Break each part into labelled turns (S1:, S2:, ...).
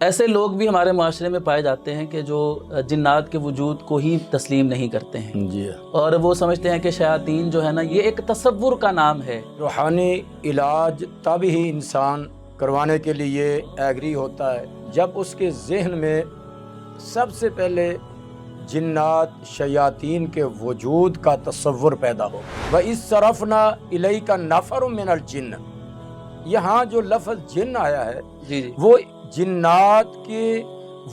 S1: ایسے لوگ بھی ہمارے معاشرے میں پائے جاتے ہیں کہ جو جنات کے وجود کو ہی تسلیم نہیں کرتے ہیں
S2: جی،
S1: اور وہ سمجھتے ہیں کہ شیاطین جو ہے نا یہ ایک تصور کا نام ہے۔
S2: روحانی علاج تب ہی انسان کروانے کے لیے ایگری ہوتا ہے جب اس کے ذہن میں سب سے پہلے جنات شیاطین کے وجود کا تصور پیدا ہو۔ وَإِذْ إِلَيْكَ نَفَرٌ مِّنَ الْجِنِّ، یہاں جو لفظ جن آیا ہے
S1: جی
S2: وہ جنات کے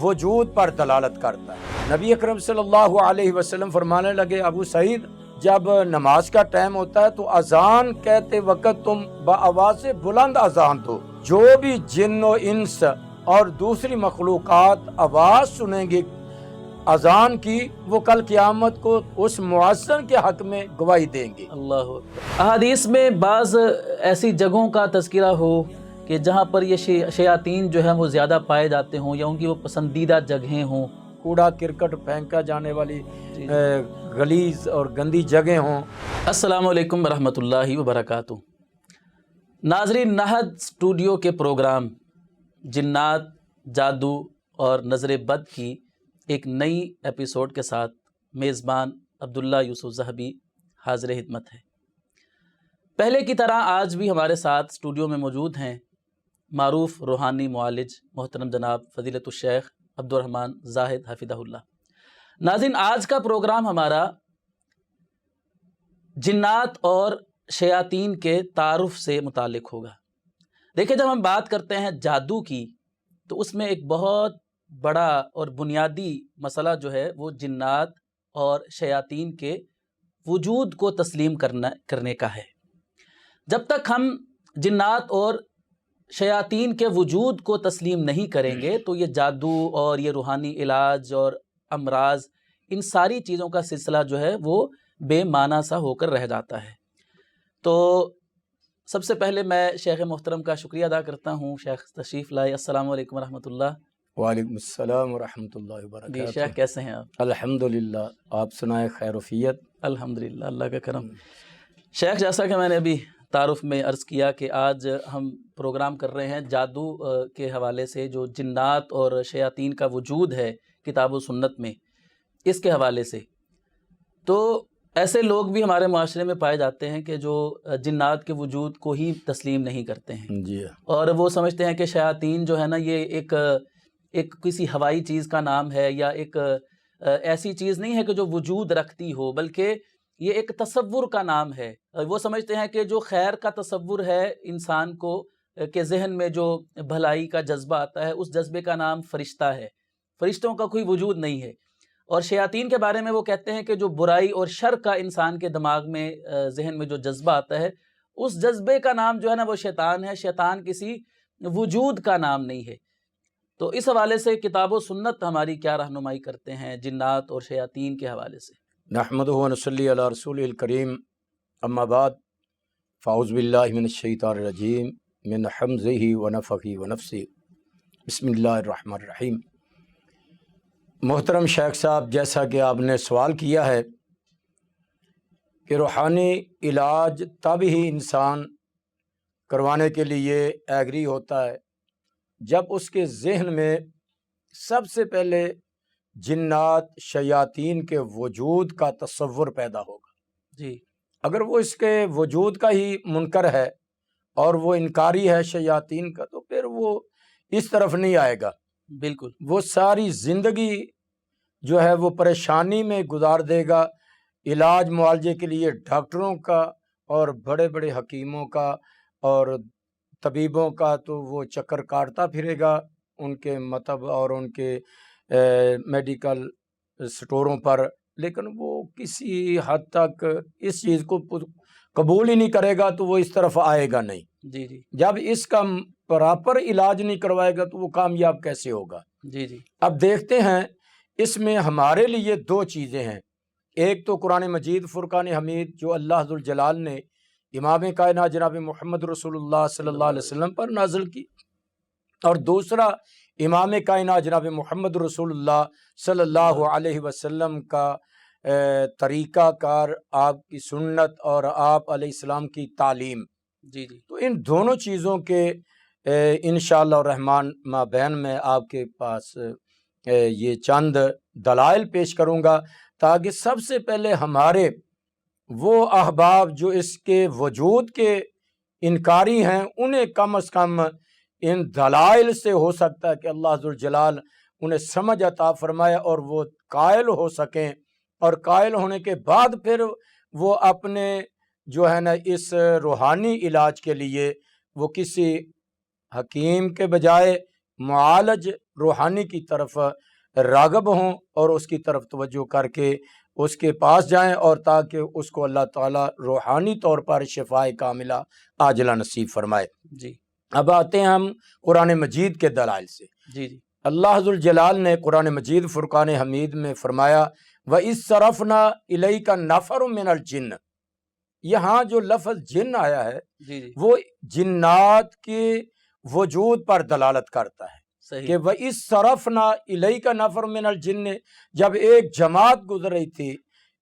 S2: وجود پر دلالت کرتا ہے۔ نبی اکرم صلی اللہ علیہ وسلم فرمانے لگے، ابو سعید جب نماز کا ٹائم ہوتا ہے تو اذان کہتے وقت تم بآواز بلند اذان دو، جو بھی جن و انس اور دوسری مخلوقات آواز سنیں گے اذان کی، وہ کل قیامت کو اس مؤذن کے حق میں گواہی دیں گے۔
S1: اللہ اکبر۔ احادیث میں بعض ایسی جگہوں کا تذکرہ ہو کہ جہاں پر یہ شیاطین جو ہیں وہ زیادہ پائے جاتے ہوں یا ان کی وہ پسندیدہ جگہیں ہوں،
S2: کوڑا کرکٹ پھینکا جانے والی غلیظ اور گندی جگہیں ہوں۔
S1: السلام علیکم ورحمۃ اللہ وبرکاتہ۔ ناظرین، نہد اسٹوڈیو کے پروگرام جنات، جادو اور نظر بد کی ایک نئی ایپیسوڈ کے ساتھ میزبان عبداللہ یوسف ذہبی حاضر خدمت ہے۔ پہلے کی طرح آج بھی ہمارے ساتھ اسٹوڈیو میں موجود ہیں معروف روحانی معالج محترم جناب فضیلت الشیخ عبدالرحمن زاہد حفظہ اللہ۔ ناظرین، آج کا پروگرام ہمارا جنات اور شیاطین کے تعارف سے متعلق ہوگا۔ دیکھیں، جب ہم بات کرتے ہیں جادو کی تو اس میں ایک بہت بڑا اور بنیادی مسئلہ جو ہے وہ جنات اور شیاطین کے وجود کو تسلیم کرنے کا ہے۔ جب تک ہم جنات اور شیاطین کے وجود کو تسلیم نہیں کریں گے تو یہ جادو اور یہ روحانی علاج اور امراض، ان ساری چیزوں کا سلسلہ جو ہے وہ بے معنی سا ہو کر رہ جاتا ہے۔ تو سب سے پہلے میں شیخ محترم کا شکریہ ادا کرتا ہوں، شیخ تشریف لائے۔ السلام علیکم ورحمۃ اللہ۔
S2: وعلیکم السلام ورحمۃ اللہ
S1: جی
S2: وبرکاتہ۔
S1: شیخ، کیسے ہیں آپ؟
S2: الحمدللہ، آپ سنائے خیر وفیت؟
S1: الحمدللہ، اللہ کا کرم۔ شیخ، جیسا کہ میں نے ابھی تعارف میں عرض کیا کہ آج ہم پروگرام کر رہے ہیں جادو کے حوالے سے، جو جنات اور شیاطین کا وجود ہے کتاب و سنت میں، اس کے حوالے سے۔ تو ایسے لوگ بھی ہمارے معاشرے میں پائے جاتے ہیں کہ جو جنات کے وجود کو ہی تسلیم نہیں کرتے ہیں،
S2: جی،
S1: اور وہ سمجھتے ہیں کہ شیاطین جو ہے نا یہ ایک کسی ہوائی چیز کا نام ہے، یا ایک ایسی چیز نہیں ہے کہ جو وجود رکھتی ہو، بلکہ یہ ایک تصور کا نام ہے۔ وہ سمجھتے ہیں کہ جو خیر کا تصور ہے انسان کو کے ذہن میں، جو بھلائی کا جذبہ آتا ہے، اس جذبے کا نام فرشتہ ہے۔ فرشتوں کا کوئی وجود نہیں ہے۔ اور شیاطین کے بارے میں وہ کہتے ہیں کہ جو برائی اور شر کا انسان کے دماغ میں، ذہن میں جو جذبہ آتا ہے، اس جذبے کا نام جو ہے نا وہ شیطان ہے۔ شیطان کسی وجود کا نام نہیں ہے۔ تو اس حوالے سے کتاب و سنت ہماری کیا رہنمائی کرتے ہیں جنات اور شیاطین کے حوالے سے؟
S2: نحمدہ و نصلی علی رسول الکریم، اما بعد، فاعوذ باللہ من الشیطان الرجیم، من حمزہ ونفخہ ونفثہ، بسم اللہ الرحمن الرحیم۔ محترم شیخ صاحب، جیسا کہ آپ نے سوال کیا ہے کہ روحانی علاج تب ہی انسان کروانے کے لیے ایگری ہوتا ہے جب اس کے ذہن میں سب سے پہلے جنات شیاطین کے وجود کا تصور پیدا ہوگا۔
S1: جی،
S2: اگر وہ اس کے وجود کا ہی منکر ہے اور وہ انکاری ہے شیاطین کا، تو پھر وہ اس طرف نہیں آئے گا۔
S1: بالکل۔
S2: وہ ساری زندگی جو ہے وہ پریشانی میں گزار دے گا۔ علاج معالجے کے لیے ڈاکٹروں کا اور بڑے بڑے حکیموں کا اور طبیبوں کا تو وہ چکر کاٹتا پھرے گا، ان کے مطب اور ان کے میڈیکل سٹوروں پر، لیکن وہ کسی حد تک اس چیز کو قبول ہی نہیں کرے گا، تو وہ اس طرف آئے گا نہیں۔
S1: جی جی
S2: جب اس کا پراپر علاج نہیں کروائے گا تو وہ کامیاب کیسے ہوگا؟
S1: جی جی
S2: اب دیکھتے ہیں، اس میں ہمارے لیے دو چیزیں ہیں۔ ایک تو قرآن مجید فرقان حمید جو اللہ ذوالجلال نے امام کائنات جناب محمد رسول اللہ صلی اللہ علیہ وسلم پر نازل کی، اور دوسرا امام کائنات جناب محمد رسول اللہ صلی اللہ علیہ وسلم کا طریقہ کار، آپ کی سنت اور آپ علیہ السلام کی تعلیم۔
S1: جی جی
S2: تو ان دونوں چیزوں کے انشاءاللہ الرحمن مابین میں آپ کے پاس یہ چند دلائل پیش کروں گا تاکہ سب سے پہلے ہمارے وہ احباب جو اس کے وجود کے انکاری ہیں انہیں کم از کم ان دلائل سے ہو سکتا ہے کہ اللہ ذوالجلال انہیں سمجھ عطا فرمائے اور وہ قائل ہو سکیں، اور قائل ہونے کے بعد پھر وہ اپنے جو ہے نا اس روحانی علاج کے لیے وہ کسی حکیم کے بجائے معالج روحانی کی طرف راغب ہوں اور اس کی طرف توجہ کر کے اس کے پاس جائیں، اور تاکہ اس کو اللہ تعالیٰ روحانی طور پر شفائے کاملہ عاجلہ نصیب فرمائے۔
S1: جی
S2: اب آتے ہیں ہم قرآن مجید کے دلائل سے۔
S1: جی جی
S2: اللہ ذوالجلال نے قرآن مجید فرقان حمید میں فرمایا وَإِذْ صَرَفْنَا إِلَيْكَ نَفَرٌ مِّنَ الْجِنِّ، یہاں جو لفظ جن آیا ہے
S1: جی جی
S2: وہ جنات کے وجود پر دلالت کرتا ہے
S1: صحیح
S2: کہ وَإِذْ صَرَفْنَا إِلَيْكَ نَفَرٌ مِّنَ الْجِنِّ، جب ایک جماعت گزر رہی تھی،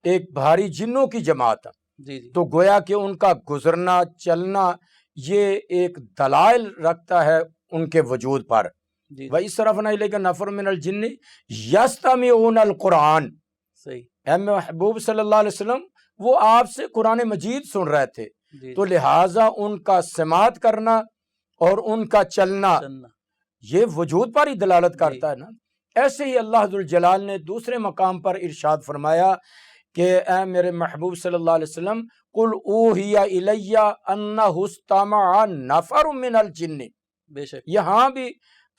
S2: ایک بھاری جنوں کی جماعت،
S1: جی جی
S2: تو گویا کہ ان کا گزرنا چلنا یہ ایک دلائل رکھتا ہے ان کے وجود پر۔
S1: جی
S2: وَإِذْ صَرَفْنَا إِلَيْكَ نَفَرٌ مِّنَ الْجِنِّ يَسْتَمِعُونَ الْقُرْآنَ،
S1: صحیح
S2: اے محبوب صلی اللہ علیہ وسلم وہ آپ سے قرآن مجید سن رہے تھے،
S1: جی
S2: تو لہٰذا ان کا سماعت کرنا اور ان کا چلنا
S1: چلنا
S2: یہ وجود پر ہی دلالت کرتا ہے نا۔ ایسے ہی اللہ ذوالجلال نے دوسرے مقام پر ارشاد فرمایا کہ اے میرے محبوب صلی اللہ علیہ وسلم قُلْ أُوحِیَ إِلَيَّ أَنَّهُ اسْتَمَعَ نَفَرٌ مِّنَ الْجِنِّ،
S1: بے شک
S2: یہاں بھی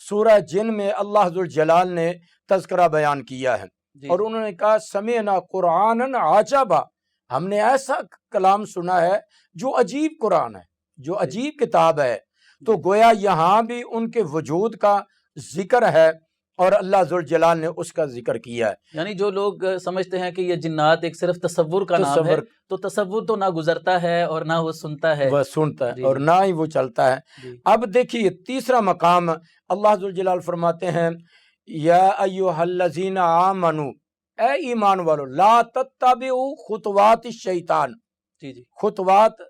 S2: سورہ جن میں اللہ ذوالجلال نے تذکرہ بیان کیا ہے،
S1: جی
S2: اور انہوں نے کہا سمعنا قرآنًا عجبا، ہم نے ایسا کلام سنا ہے جو عجیب قرآن ہے، جو عجیب کتاب ہے۔ تو گویا یہاں بھی ان کے وجود کا ذکر ہے اور اللہ ذوالجلال نے اس کا ذکر کیا ہے۔
S1: یعنی جو لوگ سمجھتے ہیں کہ یہ جنات ایک صرف تصور کا نام ہے، تو تصور تو نہ گزرتا ہے اور نہ وہ سنتا ہے،
S2: وہ سنتا ہے
S1: جی
S2: اور
S1: جی
S2: نہ ہی وہ چلتا ہے۔
S1: جی
S2: اب دیکھیے تیسرا مقام اللہ ذوالجلال فرماتے ہیں یا ایھا الذین آمنوا، اے ایمان والو، لا تتبعوا خطوات الشیطان،
S1: جی جی
S2: خطوات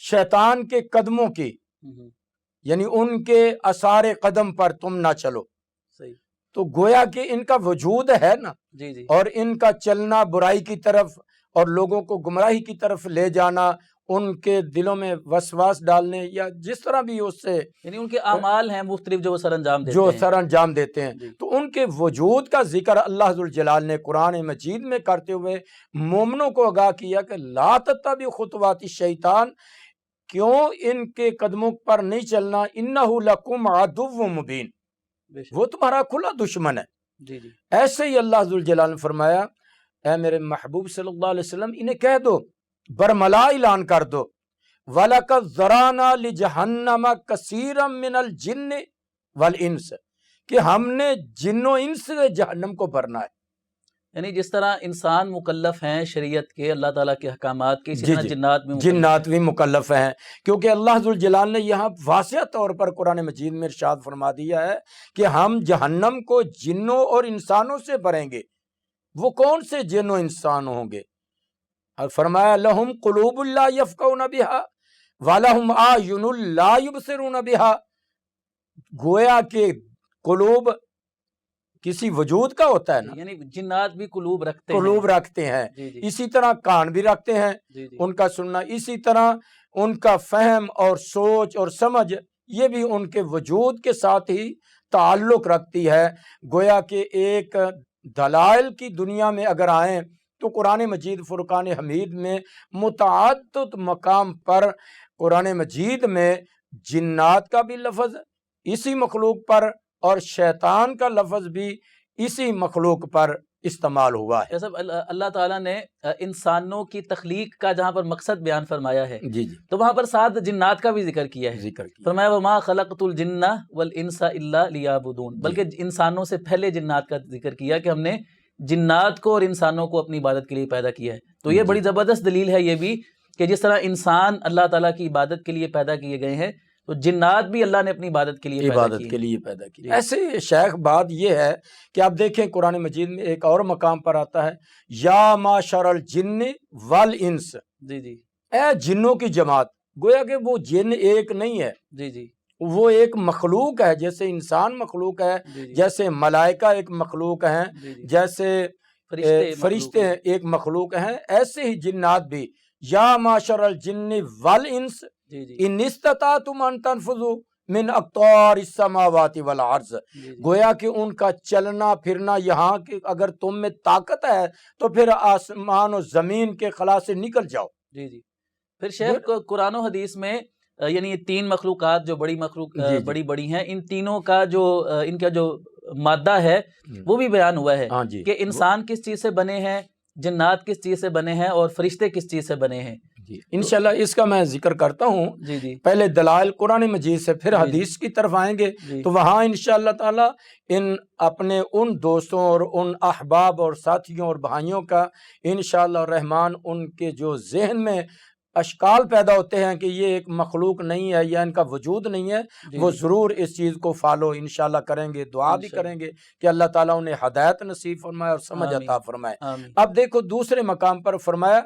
S2: شیطان کے قدموں کی،
S1: ہوں،
S2: یعنی ان کے آثار قدم پر تم نہ چلو۔
S1: صحیح
S2: تو گویا کہ ان کا وجود ہے نا،
S1: جی جی
S2: اور ان کا چلنا برائی کی طرف اور لوگوں کو گمراہی کی طرف لے جانا، ان کے دلوں میں وسواس ڈالنے یا جس طرح بھی اس سے
S1: یعنی ان کے اعمال ہیں مختلف جو وہ سر انجام دیتے
S2: جو
S1: ہیں،
S2: سر انجام دیتے ہیں،
S1: جی
S2: تو ان کے وجود کا ذکر اللہ ذوالجلال نے قرآن مجید میں کرتے ہوئے مومنوں کو آگاہ کیا کہ لا تتبعوا خطوات الشیطان، کیوں ان کے قدموں پر نہیں چلنا، انہ لکم عدو مبین،
S1: بے شک
S2: وہ تمہارا کھلا دشمن ہے۔
S1: جی جی
S2: ایسے ہی اللہ ذوالجلال نے فرمایا اے میرے محبوب صلی اللہ علیہ وسلم انہیں کہہ دو، برملا اعلان کر دو وَلَقَدْ ذَرَأْنَا لِجَهَنَّمَ كَثِيرًا مِّنَ الْجِنِّ وَالْإِنسِ، کہ ہم نے جن و انس سے جہنم کو بھرنا ہے۔
S1: یعنی جس طرح انسان مکلف ہیں شریعت کے، اللہ تعالیٰ کے احکامات کے، اسی
S2: جی
S1: طرح
S2: جی
S1: جنات بھی مکلف
S2: جنات بھی مکلف ہیں، کیونکہ اللہ ذوالجلال نے یہاں واضح طور پر قرآن مجید میں ارشاد فرما دیا ہے کہ ہم جہنم کو جنوں اور انسانوں سے بھریں گے۔ وہ کون سے جن و انسان ہوں گے؟ اور فرمایا لہم قلوب لا یفقہون بہا ولہم اعین لا یبصرون بہا، گویا کہ قلوب کسی وجود کا ہوتا ہے نا،
S1: یعنی جنات بھی قلوب رکھتے ہیں،
S2: قلوب رکھتے ہیں،
S1: جی جی
S2: اسی طرح کان بھی رکھتے ہیں
S1: جی جی
S2: ان کا سننا، اسی طرح ان کا فہم اور سوچ اور سمجھ یہ بھی ان کے وجود کے ساتھ ہی تعلق رکھتی ہے۔ گویا کہ ایک دلائل کی دنیا میں اگر آئیں تو قرآن مجید فرقان حمید میں متعدد مقام پر قرآن مجید میں جنات کا بھی لفظ اسی مخلوق پر اور شیطان کا لفظ بھی اسی مخلوق پر استعمال ہوا ہے۔
S1: جیسا اللہ تعالیٰ نے انسانوں کی تخلیق کا جہاں پر مقصد بیان فرمایا ہے،
S2: جی جی
S1: تو وہاں پر ساتھ جنات کا بھی ذکر کیا ہے،
S2: ذکر کیا۔
S1: فرمایا وما خلقت الجن والانس الا لیعبدون، بلکہ انسانوں سے پہلے جنات کا ذکر کیا کہ ہم نے جنات کو اور انسانوں کو اپنی عبادت کے لیے پیدا کیا ہے۔ تو یہ بڑی زبردست دلیل ہے یہ بھی کہ جس طرح انسان اللہ تعالیٰ کی عبادت کے لیے پیدا کیے گئے ہیں، تو جنات بھی اللہ نے اپنی عبادت کے لیے پیدا
S2: عبادت
S1: کیے
S2: کے
S1: ہیں۔
S2: لیے پیدا کی۔
S1: جی۔
S2: ایسے شیخ بات یہ ہے کہ آپ دیکھیں قرآن مجید میں ایک اور مقام پر آتا ہے یا معشر الجن والانس،
S1: جی جی
S2: اے جنوں کی جماعت، گویا کہ وہ جن ایک نہیں ہے،
S1: جی جی
S2: وہ ایک مخلوق ہے، جیسے انسان مخلوق ہے،
S1: جی جی
S2: جیسے ملائکہ ایک مخلوق ہیں،
S1: جی جی
S2: جیسے
S1: فرشتے
S2: فرشتے
S1: مخلوق ہیں۔
S2: ایک مخلوق ہیں، ایسے ہی جنات بھی. یا معشر الجن والانس
S1: جی جی
S2: ان استطعتم ان تنفذوا من اقطار السماوات والارض.
S1: جی جی
S2: گویا کہ ان کا چلنا پھرنا یہاں کہ اگر تم میں طاقت ہے تو پھر آسمان و زمین کے خلا سے نکل جاؤ.
S1: جی جی پھر شیخ قرآن و حدیث میں یعنی یہ تین مخلوقات جو
S2: جی جی
S1: بڑی بڑی ہیں، ان تینوں کا جو ان کا جو مادہ ہے وہ بھی بیان ہوا ہے
S2: ہاں جی
S1: کہ انسان کس چیز سے بنے ہیں، جنات کس چیز سے بنے ہیں، اور فرشتے کس چیز سے بنے ہیں.
S2: جی انشاءاللہ اس کا میں ذکر کرتا ہوں.
S1: جی جی
S2: پہلے دلائل قرآن مجید سے، پھر
S1: جی جی
S2: حدیث کی طرف آئیں گے.
S1: جی
S2: تو وہاں انشاءاللہ تعالی اپنے ان دوستوں اور ان احباب اور ساتھیوں اور بھائیوں کا انشاءاللہ الرحمن ان کے جو ذہن میں اشکال پیدا ہوتے ہیں کہ یہ ایک مخلوق نہیں ہے یا ان کا وجود نہیں ہے،
S1: جی
S2: وہ
S1: جی
S2: ضرور اس چیز کو فالو انشاءاللہ کریں گے، دعا بھی
S1: انشاءاللہ.
S2: کریں گے کہ اللہ تعالیٰ انہیں ہدایت نصیب فرمائے اور سمجھ
S1: آمین
S2: عطا فرمائے.
S1: آمین.
S2: اب دیکھو دوسرے مقام پر فرمایا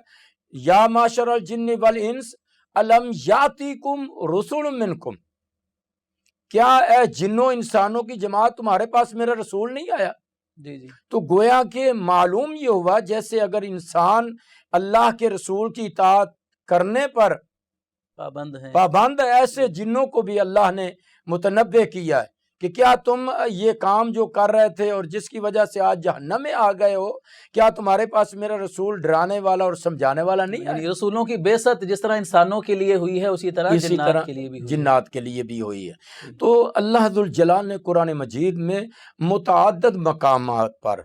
S2: یا معشر الجن والانس الم یاتیکم رسول منکم، کیا اے جنوں انسانوں کی جماعت تمہارے پاس میرا رسول نہیں آیا؟
S1: جی جی
S2: تو گویا کہ معلوم یہ ہوا جیسے اگر انسان اللہ کے رسول کی اطاعت کرنے پر پابند ہے، ایسے جنوں کو بھی اللہ نے متنبہ کیا ہے کہ کیا تم یہ کام جو کر رہے تھے اور جس کی وجہ سے آج جہنم میں آ گئے ہو، کیا تمہارے پاس میرا رسول ڈرانے والا اور سمجھانے والا نہیں
S1: یعنی
S2: ہے؟
S1: رسولوں کی بعثت جس طرح انسانوں کے لیے ہوئی ہے اسی طرح
S2: اسی
S1: جنات
S2: طرح
S1: کے لیے بھی ہوئی ہے.
S2: جنات کے لیے بھی ہوئی ہے. تو اللہ ذوالجلال نے قرآن مجید میں متعدد مقامات پر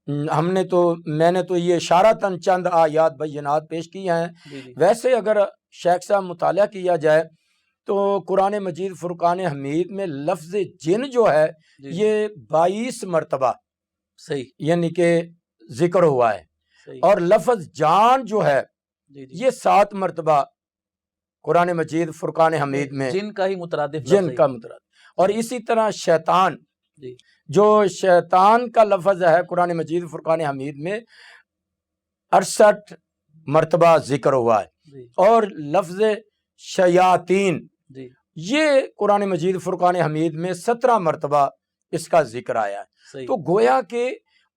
S2: میں نے تو یہ اشارتاً چند آیات بینات پیش کی ہیں.
S1: جی جی
S2: ویسے اگر شیخ صاحب مطالعہ کیا جائے تو قرآن مجید فرقان حمید میں لفظ جن جو ہے
S1: جی جی
S2: یہ 22 مرتبہ
S1: صحیح
S2: یعنی کہ ذکر ہوا ہے،
S1: صحیح.
S2: اور لفظ جان جو ہے
S1: جی جی
S2: یہ 7 مرتبہ قرآن مجید فرقان حمید میں
S1: جن کا ہی مترادف لفظ
S2: جن
S1: ہے.
S2: کا مطلب. اور اسی طرح شیطان،
S1: جی
S2: جو شیطان کا لفظ ہے قرآن مجید فرقان حمید میں 68 مرتبہ ذکر ہوا ہے.
S1: جی
S2: اور لفظ شیاطین
S1: جی
S2: یہ قرآن مجید فرقان حمید میں 17 مرتبہ اس کا ذکر آیا ہے.
S1: صحیح.
S2: تو گویا کہ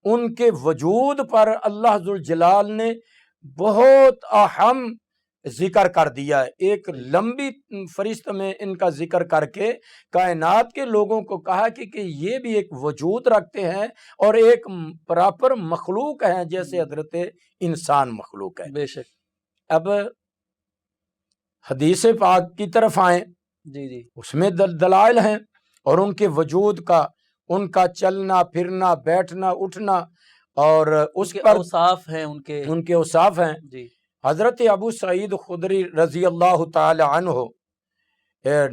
S2: ان کے وجود پر اللہ ذوالجلال نے بہت اہم ذکر کر دیا ہے. ایک لمبی فہرست میں ان کا ذکر کر کے کائنات کے لوگوں کو کہا کہ یہ بھی ایک وجود رکھتے ہیں اور ایک پراپر مخلوق ہیں جیسے حضرت انسان مخلوق ہے.
S1: بے شک.
S2: اب حدیث پاک کی طرف آئیں،
S1: جی جی
S2: اس میں دلائل ہیں اور ان کے وجود کا، ان کا چلنا پھرنا بیٹھنا اٹھنا اور اس
S1: کے
S2: پر
S1: اوصاف ہیں ان کے
S2: اوصاف ہیں.
S1: جی
S2: حضرت ابو سعید خدری رضی اللہ تعالی عنہ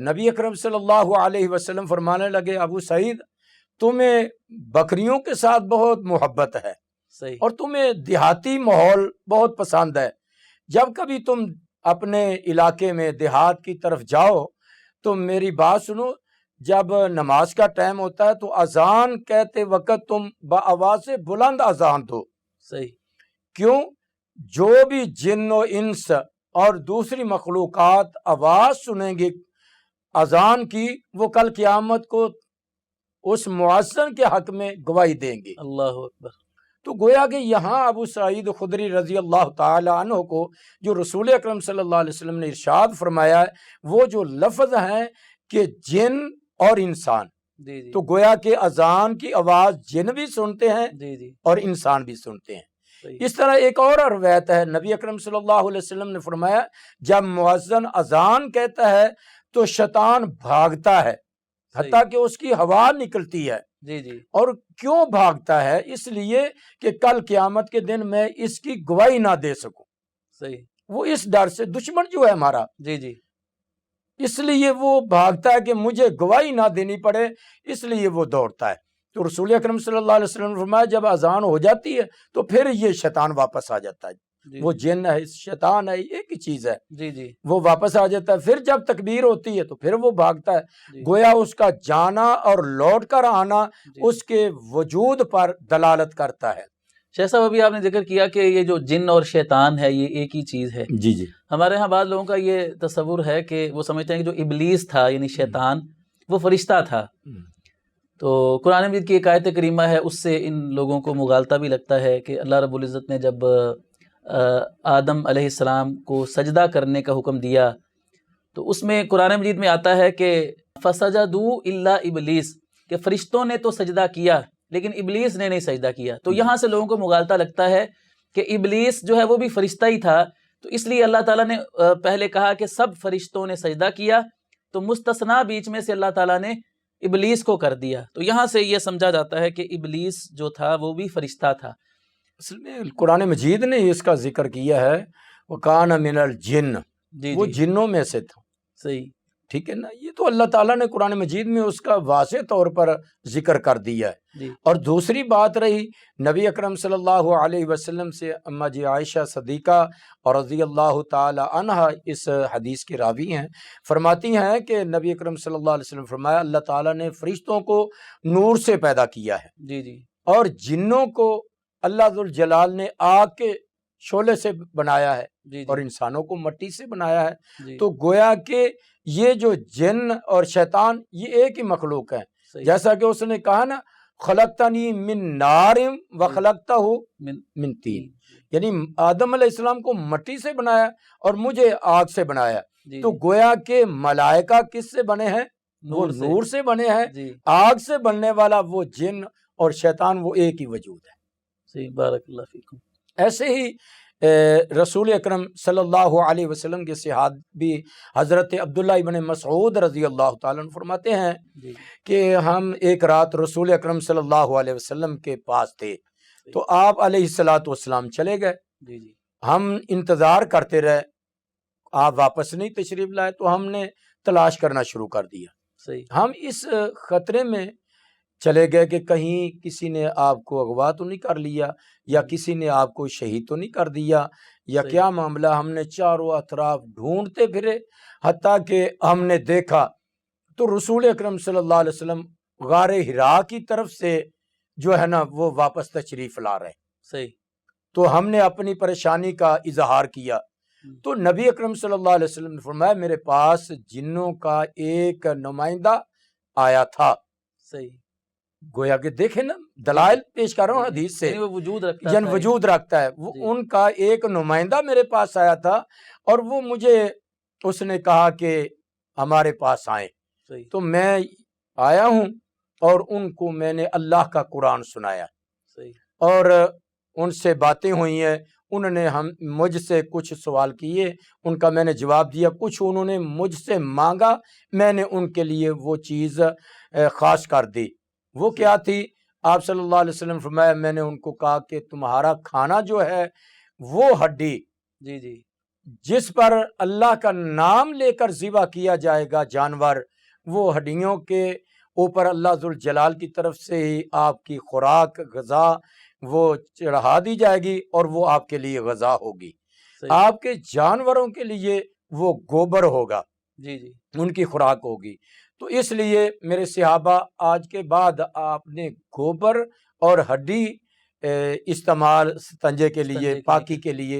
S2: نبی اکرم صلی اللہ علیہ وسلم فرمانے لگے ابو سعید تمہیں بکریوں کے ساتھ بہت محبت ہے
S1: صحیح.
S2: اور تمہیں دیہاتی ماحول بہت پسند ہے. جب کبھی تم اپنے علاقے میں دیہات کی طرف جاؤ تو میری بات سنو، جب نماز کا ٹائم ہوتا ہے تو اذان کہتے وقت تم بآواز بلند اذان دو.
S1: صحیح.
S2: کیوں؟ جو بھی جن و انس اور دوسری مخلوقات آواز سنیں گے اذان کی، وہ کل قیامت کو اس مؤذن کے حق میں گواہی دیں گے.
S1: اللہ اکبر.
S2: تو گویا کہ یہاں ابو سعید خدری رضی اللہ تعالی عنہ کو جو رسول اکرم صلی اللہ علیہ وسلم نے ارشاد فرمایا ہے وہ جو لفظ ہیں کہ جن اور انسان،
S1: جی جی
S2: تو گویا کہ اذان کی آواز جن بھی سنتے ہیں
S1: جی جی
S2: اور انسان بھی سنتے ہیں.
S1: صحیح.
S2: اس طرح ایک اور روایت ہے، نبی اکرم صلی اللہ علیہ وسلم نے فرمایا جب مؤذن اذان کہتا ہے تو شیطان بھاگتا ہے حتیٰ کہ اس کی ہوا نکلتی ہے.
S1: جی جی
S2: اور کیوں بھاگتا ہے؟ اس لیے کہ کل قیامت کے دن میں اس کی گواہی نہ دے سکوں.
S1: صحیح.
S2: وہ اس ڈر سے، دشمن جو ہے ہمارا،
S1: جی جی
S2: اس لیے وہ بھاگتا ہے کہ مجھے گواہی نہ دینی پڑے، اس لیے وہ دوڑتا ہے. تو رسول اکرم صلی اللہ علیہ وسلم نے فرمایا جب اذان ہو جاتی ہے تو پھر یہ شیطان واپس آ جاتا ہے.
S1: جی
S2: وہ جن ہے شیطان ہے ایک ہی چیز ہے،
S1: جی جی
S2: وہ واپس آ جاتا ہے. پھر جب تکبیر ہوتی ہے تو پھر وہ بھاگتا ہے.
S1: جی
S2: گویا اس کا جانا اور لوٹ کر آنا
S1: جی.
S2: اس کے وجود پر دلالت کرتا ہے.
S1: شیخ صاحب ابھی آپ نے ذکر کیا کہ یہ جو جن اور شیطان ہے یہ ایک ہی چیز ہے.
S2: جی جی
S1: ہمارے ہاں بعض لوگوں کا یہ تصور ہے کہ وہ سمجھتے ہیں کہ جو ابلیس تھا یعنی شیطان وہ فرشتہ تھا۔ تو قرآن مجید کی ایک آیت کریمہ ہے، اس سے ان لوگوں کو مغالطہ بھی لگتا ہے کہ اللہ رب العزت نے جب آدم علیہ السلام کو سجدہ کرنے کا حکم دیا تو اس میں قرآن مجید میں آتا ہے کہ فسجدوا الا ابلیس، کہ فرشتوں نے تو سجدہ کیا لیکن ابلیس نے نہیں سجدہ کیا۔ تو یہاں سے لوگوں کو مغالطہ لگتا ہے کہ ابلیس جو ہے وہ بھی فرشتہ ہی تھا، تو اس لیے اللہ تعالیٰ نے پہلے کہا کہ سب فرشتوں نے سجدہ کیا، تو مستثنا بیچ میں سے اللہ تعالیٰ نے ابلیس کو کر دیا۔ تو یہاں سے یہ سمجھا جاتا ہے کہ ابلیس جو تھا وہ بھی فرشتہ تھا۔
S2: اصل میں قرآن مجید نے اس کا ذکر کیا ہے، وَكَانَ مِنَ الْجِنِّ،
S1: جی
S2: وہ
S1: جی
S2: جنوں میں سے تھا،
S1: صحیح،
S2: ٹھیک ہے نا۔ یہ تو اللہ تعالیٰ نے قرآن مجید میں اس کا واضح طور پر ذکر کر دیا ہے۔
S1: جی
S2: اور دوسری بات رہی نبی اکرم صلی اللہ علیہ وسلم سے، اما جی عائشہ صدیقہ اور رضی اللہ تعالی عنہا اس حدیث کی راوی ہیں، فرماتی ہیں کہ نبی اکرم صلی اللہ علیہ وسلم فرمایا اللہ تعالیٰ نے فرشتوں کو نور سے پیدا کیا ہے
S1: جی جی
S2: اور جنوں کو اللہ ذوالجلال نے آگ کے شعلے سے بنایا ہے
S1: جی
S2: اور انسانوں کو مٹی سے بنایا ہے۔
S1: جی
S2: تو گویا کہ یہ جو جن اور شیطان یہ ایک ہی مخلوق ہیں،
S1: صحیح،
S2: جیسا کہ اس نے کہا نا خلقتنی من نار وخلقتہ من طین، یعنی آدم علیہ السلام کو مٹی سے بنایا اور مجھے آگ سے بنایا۔
S1: جی
S2: تو گویا کہ ملائکہ کس سے بنے ہیں؟ وہ
S1: سے،
S2: نور سے بنے ہیں،
S1: جی
S2: آگ سے بننے والا وہ جن اور شیطان وہ ایک ہی وجود ہے۔
S1: صحیح، بارک اللہ فیکم۔
S2: ایسے ہی رسول اکرم صلی اللہ علیہ وسلم کے صحابی حضرت عبداللہ ابن مسعود رضی اللہ تعالیٰ عنہ فرماتے ہیں
S1: جی
S2: کہ ہم ایک رات رسول اکرم صلی اللہ علیہ وسلم کے پاس تھے، تو آپ علیہ الصلاۃ والسلام چلے گئے،
S1: جی جی
S2: ہم انتظار کرتے رہے، آپ واپس نہیں تشریف لائے، تو ہم نے تلاش کرنا شروع کر دیا۔
S1: صحیح،
S2: ہم اس خطرے میں چلے گئے کہ کہیں کسی نے آپ کو اغوا تو نہیں کر لیا، یا کسی نے آپ کو شہید تو نہیں کر دیا، یا
S1: صحیح،
S2: کیا معاملہ۔ ہم نے چاروں اطراف ڈھونڈتے پھرے، حتیٰ کہ ہم نے دیکھا تو رسول اکرم صلی اللہ علیہ وسلم غار حرا کی طرف سے جو ہے نا وہ واپس تشریف لا رہے۔
S1: صحیح،
S2: تو ہم نے اپنی پریشانی کا اظہار کیا، تو نبی اکرم صلی اللہ علیہ وسلم نے فرمایا میرے پاس جنوں کا ایک نمائندہ آیا تھا۔
S1: صحیح،
S2: گویا کہ دیکھیں نا دلائل پیش کر رہا ہوں حدیث سے،
S1: یعنی وہ وجود رکھتا
S2: جن
S1: تھا،
S2: وجود رکھتا ہے، وہ
S1: جی،
S2: ان کا ایک نمائندہ میرے پاس آیا تھا، اور وہ مجھے اس نے کہا کہ ہمارے پاس آئیں،
S1: صحیح،
S2: تو میں آیا ہوں اور ان کو میں نے اللہ کا قرآن سنایا،
S1: صحیح،
S2: اور ان سے باتیں ہوئی ہیں، انہوں نے مجھ سے کچھ سوال کیے، ان کا میں نے جواب دیا، کچھ انہوں نے مجھ سے مانگا، میں نے ان کے لیے وہ چیز خاص کر دی۔ وہ کیا تھی؟ آپ صلی اللہ علیہ وسلم فرمایا میں نے ان کو کہا کہ تمہارا کھانا جو ہے وہ ہڈی
S1: جی جی
S2: جس پر اللہ کا نام لے کر ذبح کیا جائے گا جانور، وہ ہڈیوں کے اوپر اللہ ذوالجلال کی طرف سے ہی آپ کی خوراک غذا وہ چڑھا دی جائے گی، اور وہ آپ کے لیے غذا ہوگی۔
S1: صحیح،
S2: آپ کے جانوروں کے لیے وہ گوبر ہوگا،
S1: جی جی
S2: ان کی خوراک ہوگی۔ تو اس لیے میرے صحابہ آج کے بعد آپ نے گوبر اور ہڈی استعمال استنجے کے لیے، پاکی کے لیے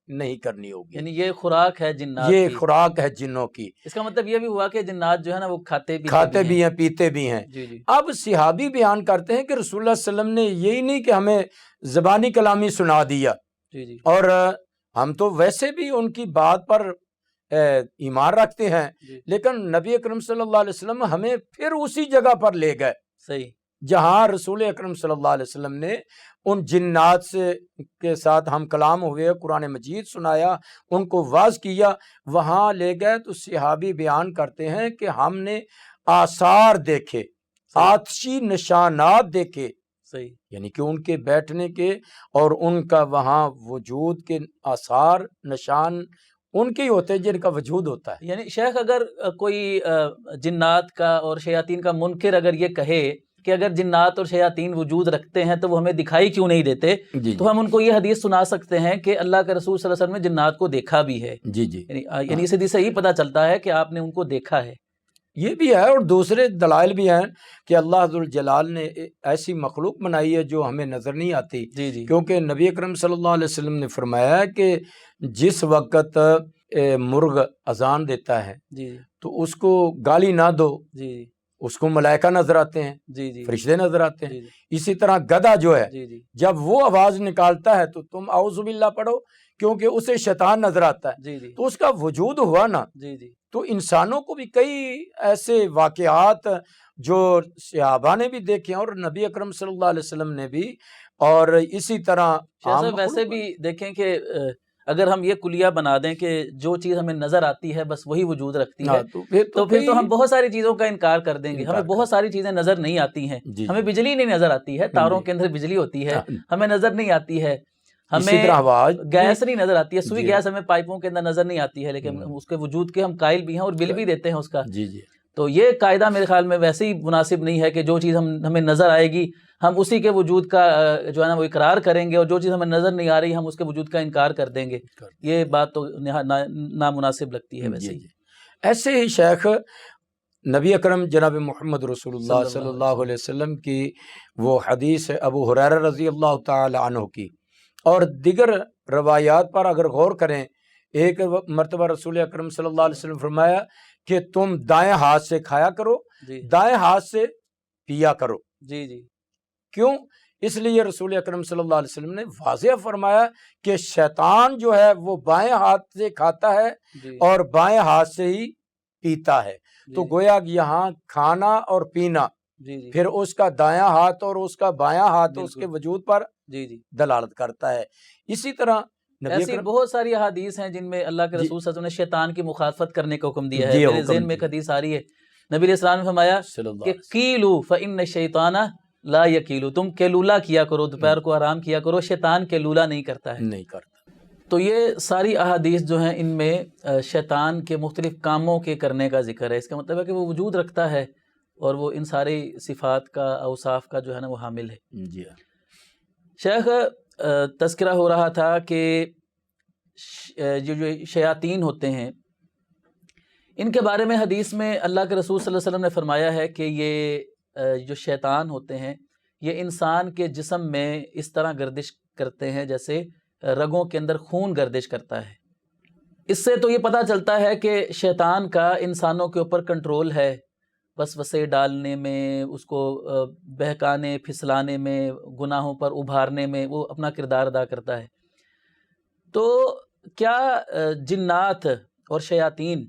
S2: نہیں کرنی ہوگی،
S1: یعنی یہ خوراک ہے جنات
S2: یہ
S1: کی۔
S2: خوراک ہے جنوں کی۔
S1: اس کا مطلب یہ بھی ہوا کہ جنات جو ہے نا وہ کھاتے
S2: بھی ہیں، پیتے بھی ہیں۔
S1: جی جی
S2: اب صحابی بیان کرتے ہیں کہ رسول اللہ صلی اللہ علیہ وسلم نے یہی نہیں کہ ہمیں زبانی کلامی سنا دیا،
S1: جی جی
S2: اور ہم تو ویسے بھی ان کی بات پر ایمان رکھتے ہیں،
S1: جی،
S2: لیکن نبی اکرم صلی اللہ علیہ وسلم ہمیں پھر اسی جگہ پر لے گئے
S1: صحیح،
S2: جہاں رسول اکرم صلی اللہ علیہ وسلم نے ان جنات کے ساتھ ہم کلام ہوئے، قرآن مجید سنایا، ان کو واعظ کیا، وہاں لے گئے۔ تو صحابی بیان کرتے ہیں کہ ہم نے آثار دیکھے،
S1: صحیح،
S2: آتشی نشانات دیکھے،
S1: صحیح،
S2: یعنی کہ ان کے بیٹھنے کے اور ان کا وہاں وجود کے آثار نشان ان کے ہی ہوتے ہیں جن کا وجود ہوتا ہے۔
S1: یعنی شیخ اگر کوئی جنات کا اور شیاطین کا منکر اگر یہ کہے کہ اگر جنات اور شیاطین وجود رکھتے ہیں تو وہ ہمیں دکھائی کیوں نہیں دیتے،
S2: جی
S1: تو ہم ان کو یہ حدیث سنا سکتے ہیں کہ اللہ کے رسول صلی اللہ علیہ وسلم نے جنات کو دیکھا بھی ہے،
S2: جی جی
S1: یعنی اس حدیث سے یہی پتہ چلتا ہے کہ آپ نے ان کو دیکھا ہے۔
S2: یہ بھی ہے، اور دوسرے دلائل بھی ہیں کہ اللہ ذوالجلال نے ایسی مخلوق بنائی ہے جو ہمیں نظر نہیں آتی،
S1: جی جی
S2: کیونکہ نبی اکرم صلی اللہ علیہ وسلم نے فرمایا کہ جس وقت مرغ اذان دیتا ہے
S1: جی
S2: تو اس کو گالی نہ دو،
S1: جی
S2: اس کو ملائکہ نظر آتے ہیں،
S1: جی جی
S2: فرشتے نظر آتے ہیں۔
S1: جی جی
S2: اسی طرح گدھا جو ہے
S1: جی جی
S2: جب وہ آواز نکالتا ہے تو تم اعوذ باللہ پڑھو، کیونکہ اسے شیطان نظر آتا ہے،
S1: جی جی
S2: تو اس کا وجود ہوا نا۔
S1: جی جی
S2: تو انسانوں کو بھی کئی ایسے واقعات جو صحابہ نے بھی دیکھے ہیں اور نبی اکرم صلی اللہ علیہ وسلم نے بھی، اور اسی طرح
S1: شاہ
S2: عام
S1: صاحب ویسے
S2: مخلوق
S1: بھی دیکھیں کہ اگر ہم یہ کلیہ بنا دیں کہ جو چیز ہمیں نظر آتی ہے بس وہی وجود رکھتی ہے،
S2: تو پھر
S1: تو پھر تو
S2: کئی
S1: ہم بہت ساری چیزوں کا انکار کر دیں گے۔ ہمیں
S2: انکار
S1: بہت ساری چیزیں نظر نہیں آتی ہیں،
S2: جی
S1: ہمیں
S2: جی
S1: بجلی نہیں نظر آتی ہے، تاروں
S2: جی
S1: کے اندر بجلی ہوتی ہے،
S2: ہاں،
S1: ہمیں نظر نہیں آتی ہے،
S2: اسی
S1: ہمیں
S2: طرح آواز
S1: گیس نہیں نظر آتی ہے، سوئی
S2: جی ہاں
S1: گیس ہمیں پائپوں کے اندر نظر نہیں آتی ہے، لیکن اس کے وجود کے ہم قائل بھی ہیں اور بل بھی دیتے ہیں اس کا۔
S2: جی جی
S1: تو یہ قاعدہ میرے خیال میں ویسے ہی مناسب نہیں ہے کہ جو چیز ہمیں نظر آئے گی ہم اسی کے وجود کا جو ہے نا وہ اقرار کریں گے، اور جو چیز ہمیں نظر نہیں آ رہی ہم اس کے وجود کا انکار کر دیں گے۔ یہ بات تو نامناسب لگتی ہے ویسے
S2: جی
S1: ہی۔
S2: جی ایسے ہی شیخ نبی اکرم جناب محمد رسول اللہ صلی اللہ علیہ وسلم کی وہ حدیث ہے ابو ہریرہ رضی اللہ تعالی عنہ کی، اور دیگر روایات پر اگر غور کریں، ایک مرتبہ رسول اکرم صلی اللہ علیہ وسلم فرمایا کہ تم دائیں ہاتھ سے کھایا کرو،
S1: جی
S2: دائیں ہاتھ سے پیا کرو۔
S1: جی جی
S2: کیوں؟ اس لیے رسول اکرم صلی اللہ علیہ وسلم نے واضح فرمایا کہ شیطان جو ہے وہ بائیں ہاتھ سے کھاتا ہے
S1: جی
S2: اور بائیں ہاتھ سے ہی پیتا ہے۔ تو
S1: جی
S2: گویا یہاں کھانا اور پینا،
S1: جی جی
S2: پھر اس کا دایاں ہاتھ اور اس کا بایاں ہاتھ اس کے
S1: بالکل
S2: وجود پر
S1: جی جی
S2: دلالت کرتا ہے۔ اسی طرح نبی
S1: ایسی
S2: اکرم
S1: بہت ساری احادیث ہیں جن میں اللہ کے
S2: جی
S1: رسول صلی اللہ علیہ وسلم نے شیطان کی مخالفت کرنے کا حکم دیا ہے۔
S2: جی
S1: میرے
S2: حکم
S1: ذہن میں ایک
S2: دیا
S1: حدیث آ رہی ہے، نبی علیہ السلام نے فرمایا
S2: صلی اللہ
S1: کہ
S2: علیہ وسلم
S1: قیلو فإن الشیطان لا یقیلو، تم کیلولا کیا کرو، دوپہر کو آرام کیا کرو، شیطان کیلولا نہیں کرتا ہے۔
S2: نہیں کرتا۔
S1: تو یہ ساری احادیث جو ہیں ان میں شیطان کے مختلف کاموں کے کرنے کا ذکر ہے۔ اس کا مطلب ہے کہ وہ وجود رکھتا ہے اور وہ ان ساری صفات کا، اوصاف کا جو ہے نا وہ حامل ہے۔
S2: جی
S1: شیخ تذکرہ ہو رہا تھا کہ جو شیاطین ہوتے ہیں ان کے بارے میں حدیث میں اللہ کے رسول صلی اللہ علیہ وسلم نے فرمایا ہے کہ یہ جو شیطان ہوتے ہیں یہ انسان کے جسم میں اس طرح گردش کرتے ہیں جیسے رگوں کے اندر خون گردش کرتا ہے۔ اس سے تو یہ پتہ چلتا ہے کہ شیطان کا انسانوں کے اوپر کنٹرول ہے، وسوسے ڈالنے میں، اس کو بہکانے پھسلانے میں، گناہوں پر ابھارنے میں وہ اپنا کردار ادا کرتا ہے۔ تو کیا جنات اور شیاطین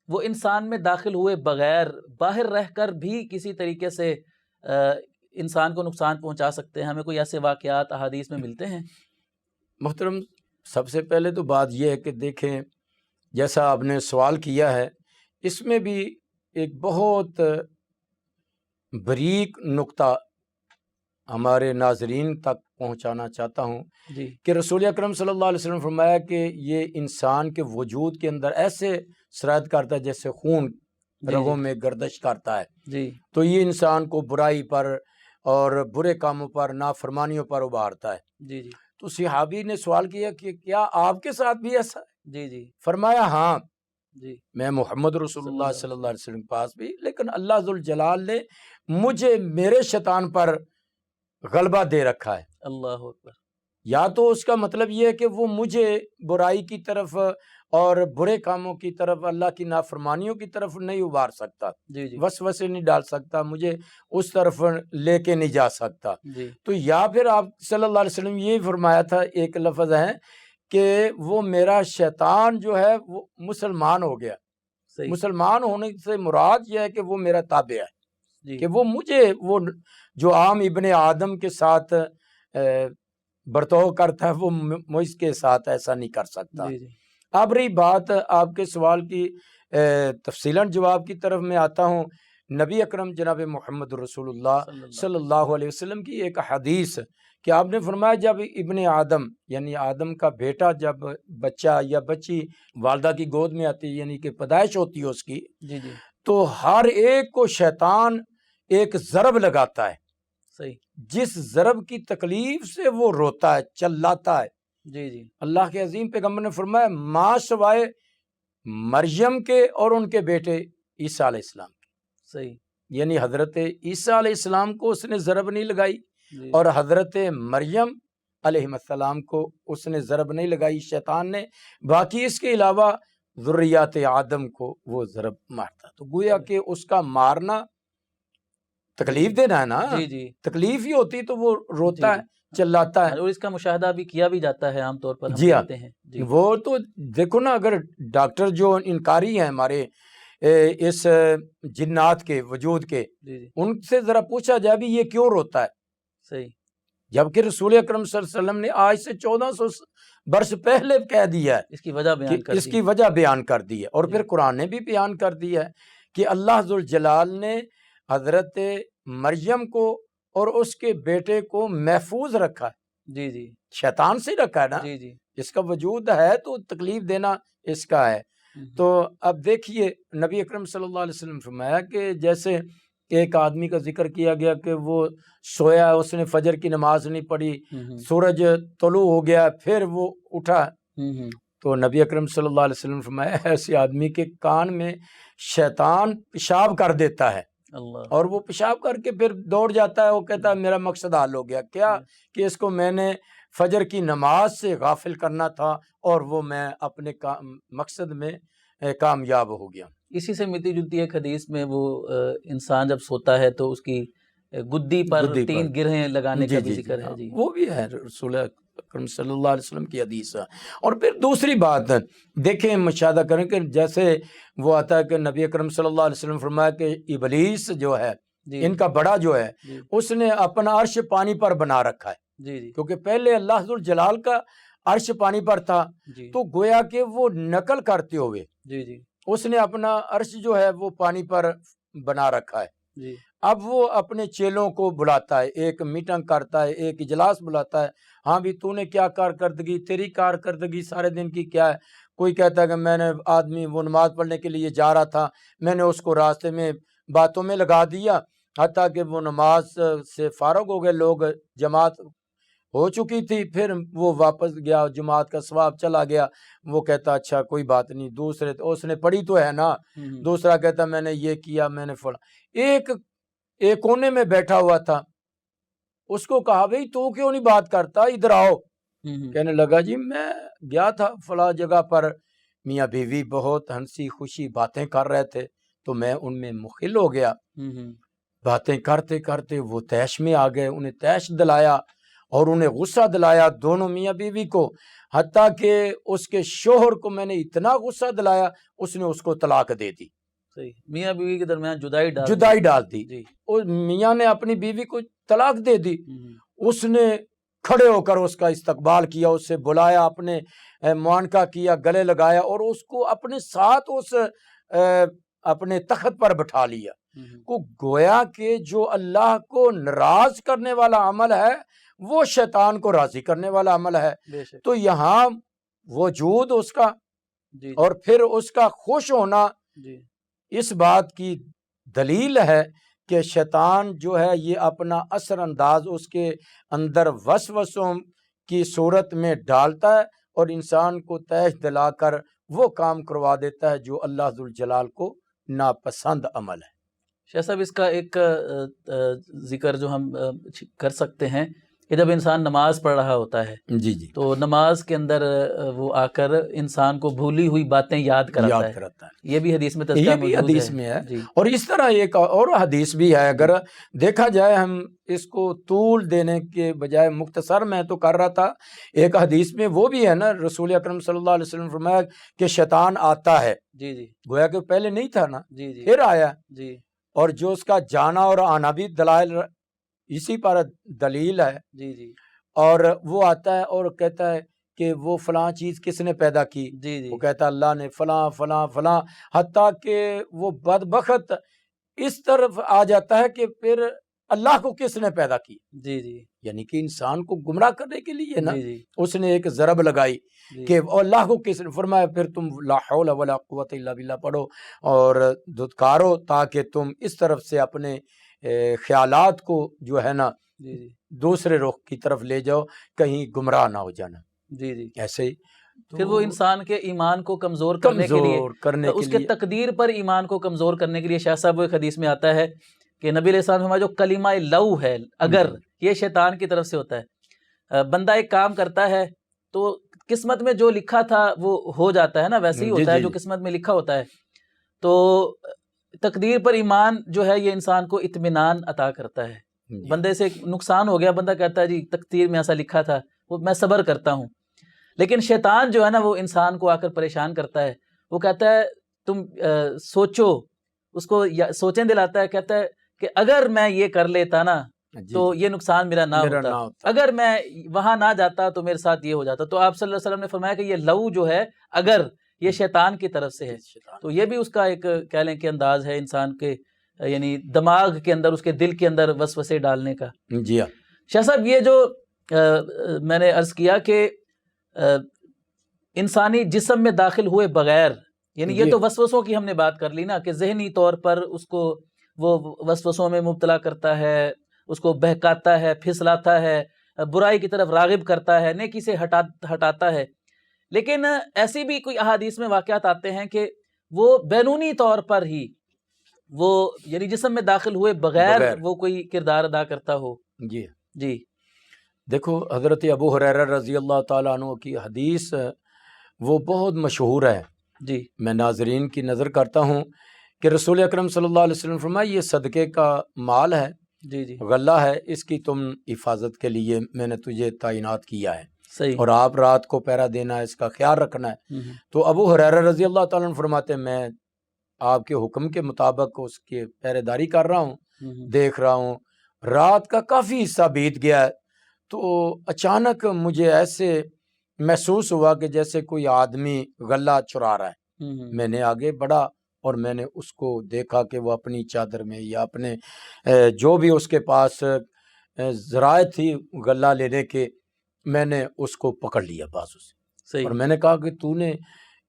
S1: وہ انسان میں داخل ہوئے بغیر باہر رہ کر بھی کسی طریقے سے انسان کو نقصان پہنچا سکتے ہیں؟ ہمیں کوئی ایسے واقعات احادیث میں ملتے ہیں؟
S2: محترم، سب سے پہلے تو بات یہ ہے کہ دیکھیں جیسا آپ نے سوال کیا ہے، اس میں بھی ایک بہت بریک نقطہ ہمارے ناظرین تک پہنچانا چاہتا ہوں
S1: جی
S2: کہ رسول اکرم صلی اللہ علیہ وسلم فرمایا کہ یہ انسان کے وجود کے اندر ایسے سرایت کرتا ہے جیسے خون رگوں میں گردش کرتا ہے۔
S1: جی
S2: تو یہ انسان کو برائی پر اور برے کاموں پر، نافرمانیوں پر ابھارتا ہے۔
S1: جی جی
S2: تو صحابی نے سوال کیا کہ کیا آپ کے ساتھ بھی ایسا ہے؟
S1: جی جی
S2: فرمایا ہاں،
S1: جی
S2: میں محمد رسول اللہ صلی اللہ علیہ وسلم کے پاس بھی، لیکن اللہ ذوالجلال نے مجھے میرے شیطان پر غلبہ دے رکھا ہے۔
S1: اللہ اکبر۔
S2: یا تو اس کا مطلب یہ ہے کہ وہ مجھے برائی کی طرف اور برے کاموں کی طرف، اللہ کی نافرمانیوں کی طرف نہیں ابھار سکتا،
S1: جی جی
S2: وسوسے نہیں ڈال سکتا، مجھے اس طرف لے کے نہیں جا سکتا۔
S1: جی
S2: تو یا پھر آپ صلی اللہ علیہ وسلم یہ فرمایا تھا، ایک لفظ ہے کہ وہ میرا شیطان جو ہے وہ مسلمان ہو گیا۔
S1: صحیح
S2: مسلمان ہونے سے مراد یہ ہے کہ وہ میرا تابع ہے،
S1: جی
S2: کہ وہ مجھے، وہ جو عام ابن آدم کے ساتھ برتاؤ کرتا ہے وہ مجھ کے ساتھ ایسا نہیں کر سکتا۔
S1: جی جی
S2: اب رہی بات آپ کے سوال کی تفصیلاً جواب کی طرف میں آتا ہوں۔ نبی اکرم جناب محمد رسول اللہ صلی اللہ علیہ وسلم کی ایک حدیث کہ آپ نے فرمایا جب ابن آدم یعنی آدم کا بیٹا، جب بچہ یا بچی والدہ کی گود میں آتی ہے، یعنی کہ پیدائش ہوتی ہے اس کی،
S1: جی جی
S2: تو ہر ایک کو شیطان ایک ضرب لگاتا ہے،
S1: صحیح
S2: جس ضرب کی تکلیف سے وہ روتا ہے، چلاتا ہے۔
S1: جی جی
S2: اللہ کے عظیم پیغمبر نے فرمایا ماں سوائے مریم کے اور ان کے بیٹے عیسیٰ علیہ السلام کے،
S1: صحیح
S2: یعنی حضرت عیسیٰ علیہ السلام کو اس نے ضرب نہیں لگائی
S1: جی
S2: اور حضرت مریم علیہ السلام کو اس نے ضرب نہیں لگائی شیطان نے، باقی اس کے علاوہ ذریات آدم کو وہ ضرب مارتا۔ تو گویا کہ اس کا مارنا تکلیف دینا ہے نا،
S1: جی جی
S2: تکلیف ہی ہوتی تو وہ روتا
S1: جی
S2: ہے، چلاتا ہے۔
S1: اور اس کا مشاہدہ بھی کیا بھی جاتا ہے عام طور پر، ہم
S2: جی ہاں،
S1: دیکھتے ہیں جی
S2: وہ تو دیکھو نا، اگر ڈاکٹر جو انکاری ہیں ہمارے اس جنات کے وجود کے،
S1: جی جی
S2: ان سے ذرا پوچھا جائے بھی یہ کیوں روتا ہے،
S1: صحیح
S2: جبکہ رسول اکرم صلی اللہ علیہ وسلم نے آج سے 1400 برس پہلے کہہ دیا ہے
S1: اس کی وجہ
S2: کہ
S1: بیان کر
S2: اس
S1: دی
S2: کی وجہ بیان کر دی ہے، اور
S1: جی
S2: پھر قرآن نے بھی بیان کر دی ہے کہ اللہ ذوالجلال نے حضرت مریم کو اور اس کے بیٹے کو محفوظ رکھا ہے،
S1: جی جی
S2: شیطان سے رکھا ہے نا،
S1: جی جی
S2: اس کا وجود ہے تو تکلیف دینا اس کا ہے۔ تو اب دیکھیے نبی اکرم صلی اللہ علیہ وسلم فرمایا کہ جیسے ایک آدمی کا ذکر کیا گیا کہ وہ سویا، اس نے فجر کی نماز نہیں پڑھی، سورج طلوع ہو گیا، پھر وہ اٹھا، تو نبی اکرم صلی اللہ علیہ وسلم فرمایا ایسے آدمی کے کان میں شیطان پیشاب کر دیتا ہے،
S1: اللہ
S2: اور وہ پیشاب کر کے پھر دوڑ جاتا ہے، وہ کہتا ہے میرا مقصد حل ہو گیا، کیا کہ اس کو میں نے فجر کی نماز سے غافل کرنا تھا اور وہ میں اپنے مقصد میں کامیاب ہو گیا۔
S1: اسی سے ملتی جلتی ایک حدیث میں وہ انسان جب سوتا ہے تو اس کی گدی پر 3 گرہیں لگانے کا بھی ذکر ہے جی،
S2: وہ بھی ہے رسول اکرم صلی اللہ علیہ وسلم کی حدیث ہے۔ اور پھر دوسری بات دیکھیں، مشاہدہ کریں کہ جیسے وہ آتا ہے کہ نبی اکرم صلی اللہ علیہ وسلم فرمایا کہ ابلیس جو ہے،
S1: جی
S2: ان کا بڑا جو ہے،
S1: جی
S2: اس نے اپنا عرش پانی پر بنا رکھا ہے،
S1: جی جی
S2: کیونکہ پہلے اللہ ذوالجلال کا عرش پانی پر تھا،
S1: جی
S2: تو گویا کہ وہ نقل کرتے ہوئے
S1: جی جی
S2: اس نے اپنا عرش جو ہے وہ پانی پر بنا رکھا ہے۔
S1: جی
S2: اب وہ اپنے چیلوں کو بلاتا ہے، ایک میٹنگ کرتا ہے، ایک اجلاس بلاتا ہے، ہاں بھی تو نے کیا کارکردگی، تیری کارکردگی سارے دن کی کیا ہے؟ کوئی کہتا ہے کہ میں نے آدمی وہ نماز پڑھنے کے لیے جا رہا تھا، میں نے اس کو راستے میں باتوں میں لگا دیا، حتیٰ کہ وہ نماز سے فارغ ہو گئے، لوگ جماعت ہو چکی تھی، پھر وہ واپس گیا، جماعت کا ثواب چلا گیا، وہ کہتا اچھا کوئی بات نہیں، دوسرے اس نے پڑھی تو ہے نا، دوسرا کہتا میں نے یہ کیا، میں نے پڑھا۔ ایک کونے میں بیٹھا ہوا تھا، اس کو کہا بھئی تو کیوں نہیں بات کرتا، ادھر آؤ۔ کہنے لگا جی میں گیا تھا فلاں جگہ پر، میاں بیوی بہت ہنسی خوشی باتیں کر رہے تھے، تو میں ان میں مخل ہو گیا، باتیں کرتے کرتے وہ طیش میں آ گئے، انہیں طیش دلایا اور انہیں غصہ دلایا دونوں میاں بیوی کو، حتیٰ کہ اس کے شوہر کو میں نے اتنا غصہ دلایا اس نے اس کو طلاق دے دی،
S1: صحیح، میاں بیوی کے درمیان جدائی
S2: ڈال دی،
S1: جی
S2: اور میاں نے اپنی بیوی کو طلاق دے دی۔ اس نے کھڑے ہو کر اس کا استقبال کیا، اس سے بلایا، اپنے معانقہ کیا، گلے لگایا، اور اس کو اپنے ساتھ اس اپنے تخت پر بٹھا لیا، کو گویا کہ جو اللہ کو ناراض کرنے والا عمل ہے وہ شیطان کو راضی کرنے والا عمل ہے۔
S1: بے شک
S2: تو یہاں وجود اس کا
S1: جی
S2: اور پھر اس کا خوش ہونا
S1: جی
S2: اس بات کی دلیل ہے کہ شیطان جو ہے یہ اپنا اثر انداز اس کے اندر وسوسوں کی صورت میں ڈالتا ہے اور انسان کو طیش دلا کر وہ کام کروا دیتا ہے جو اللہ ذوالجلال کو ناپسند عمل ہے۔
S1: شاہ صاحب، اس کا ایک ذکر جو ہم کر سکتے ہیں کہ جب انسان نماز پڑھ رہا ہوتا ہے
S2: جی جی،
S1: تو نماز کے اندر وہ آ کر انسان کو بھولی ہوئی باتیں یاد کراتا ہے، یہ بھی حدیث میں تذکرہ
S2: یہ بھی
S1: موجود
S2: حدیث میں ہے۔
S1: جی
S2: اور اس طرح ایک اور حدیث بھی ہے، اگر دیکھا جائے، ہم اس کو طول دینے کے بجائے مختصر میں تو کر رہا تھا، ایک حدیث میں وہ بھی ہے نا، رسول اکرم صلی اللہ علیہ وسلم فرمایا کہ شیطان آتا ہے،
S1: جی جی
S2: گویا کہ پہلے نہیں تھا نا،
S1: جی جی
S2: پھر آیا،
S1: جی
S2: اور جو اس کا جانا اور آنا بھی دلائل اسی پر دلیل ہے،
S1: جی جی
S2: اور وہ آتا ہے اور کہتا ہے کہ وہ فلاں چیز کس نے پیدا کی،
S1: جی جی
S2: وہ کہتا ہے اللہ نے، فلاں فلاں فلاں، حتیٰ کہ وہ بدبخت اس طرف آ جاتا ہے کہ پھر اللہ کو کس نے پیدا کی،
S1: جی جی
S2: یعنی کہ انسان کو گمراہ کرنے کے لیے نا
S1: جی جی
S2: اس نے ایک ضرب لگائی کہ اللہ کو کس نے، فرمایا پھر تم لا حول ولا قوت الا باللہ پڑھو اور دھتکارو تاکہ تم اس طرف سے اپنے خیالات کو جو ہے نا
S1: جی جی
S2: دوسرے رخ کی طرف لے جاؤ، کہیں گمراہ نہ ہو جانا۔
S1: جی جی
S2: ایسے ہی
S1: پھر وہ انسان کے ایمان کو کمزور کرنے کے لیے، اس کے تقدیر پر ایمان کو کمزور کرنے کے لیے، شاہ صاحب ایک حدیث میں آتا ہے کہ نبی علیہ السلام فرمایا جو کلمہ لو ہے، اگر، یہ شیطان کی طرف سے ہوتا ہے، بندہ ایک کام کرتا ہے تو قسمت میں جو لکھا تھا وہ ہو جاتا ہے نا، ویسے ہی ہوتا ہے جو قسمت میں لکھا ہوتا ہے، تو تقدیر پر ایمان جو ہے یہ انسان کو اطمینان عطا کرتا ہے.
S2: جی
S1: بندے سے نقصان ہو گیا، بندہ کہتا ہے جی تقدیر میں ایسا لکھا تھا، وہ میں صبر کرتا ہوں. لیکن شیطان جو ہے نا وہ انسان کو آ کر پریشان کرتا ہے. وہ کہتا ہے تم سوچو، اس کو سوچیں دلاتا ہے، کہتا ہے کہ اگر میں یہ کر لیتا نا
S2: جی
S1: تو
S2: جی
S1: یہ نقصان میرا نہ
S2: میرا
S1: ہوتا،
S2: نہ ہوتا.
S1: اگر میں وہاں نہ جاتا تو میرے ساتھ یہ ہو جاتا. تو آپ صلی اللہ علیہ وسلم نے فرمایا کہ یہ لو جو ہے اگر یہ شیطان کی طرف سے ہے.
S2: شیطان.
S1: تو یہ بھی اس کا ایک کہہ لیں کہ انداز ہے انسان کے یعنی دماغ کے اندر، اس کے دل کے اندر وسوسے ڈالنے کا.
S2: جی ہاں
S1: شاہ صاحب یہ جو میں نے عرض کیا کہ انسانی جسم میں داخل ہوئے بغیر، یعنی یہ
S2: جی
S1: تو وسوسوں کی ہم نے بات کر لی نا کہ ذہنی طور پر اس کو وہ وسوسوں میں مبتلا کرتا ہے، اس کو بہکاتا ہے، پھسلاتا ہے، برائی کی طرف راغب کرتا ہے، نیکی سے ہٹاتا ہے. لیکن ایسی بھی کوئی احادیث میں واقعات آتے ہیں کہ وہ بیرونی طور پر ہی وہ یعنی جسم میں داخل ہوئے بغیر وہ کوئی کردار ادا کرتا ہو.
S2: جی
S1: جی
S2: دیکھو حضرت ابو ہریرہ رضی اللہ تعالیٰ عنہ کی حدیث وہ بہت مشہور ہے.
S1: جی
S2: میں ناظرین کی نظر کرتا ہوں کہ رسول اکرم صلی اللہ علیہ وسلم فرمایا یہ صدقے کا مال ہے،
S1: جی جی
S2: غلہ ہے، اس کی تم حفاظت کے لیے میں نے تجھے تعینات کیا ہے،
S1: صحیح.
S2: اور آپ رات کو پہرا دینا ہے، اس کا خیال رکھنا ہے. تو ابو ہریرہ رضی اللہ تعالیٰ عنہ فرماتے ہیں میں آپ کے حکم کے مطابق اس کے پہرے داری کر رہا ہوں، دیکھ رہا ہوں. رات کا کافی حصہ بیت گیا ہے تو اچانک مجھے ایسے محسوس ہوا کہ جیسے کوئی آدمی غلہ چرا رہا ہے. میں نے آگے بڑھا اور میں نے اس کو دیکھا کہ وہ اپنی چادر میں یا اپنے جو بھی اس کے پاس ذرائع تھی غلہ لینے کے، میں نے اس کو پکڑ لیا بازو سے.
S1: صحیح.
S2: اور میں نے کہا کہ تو نے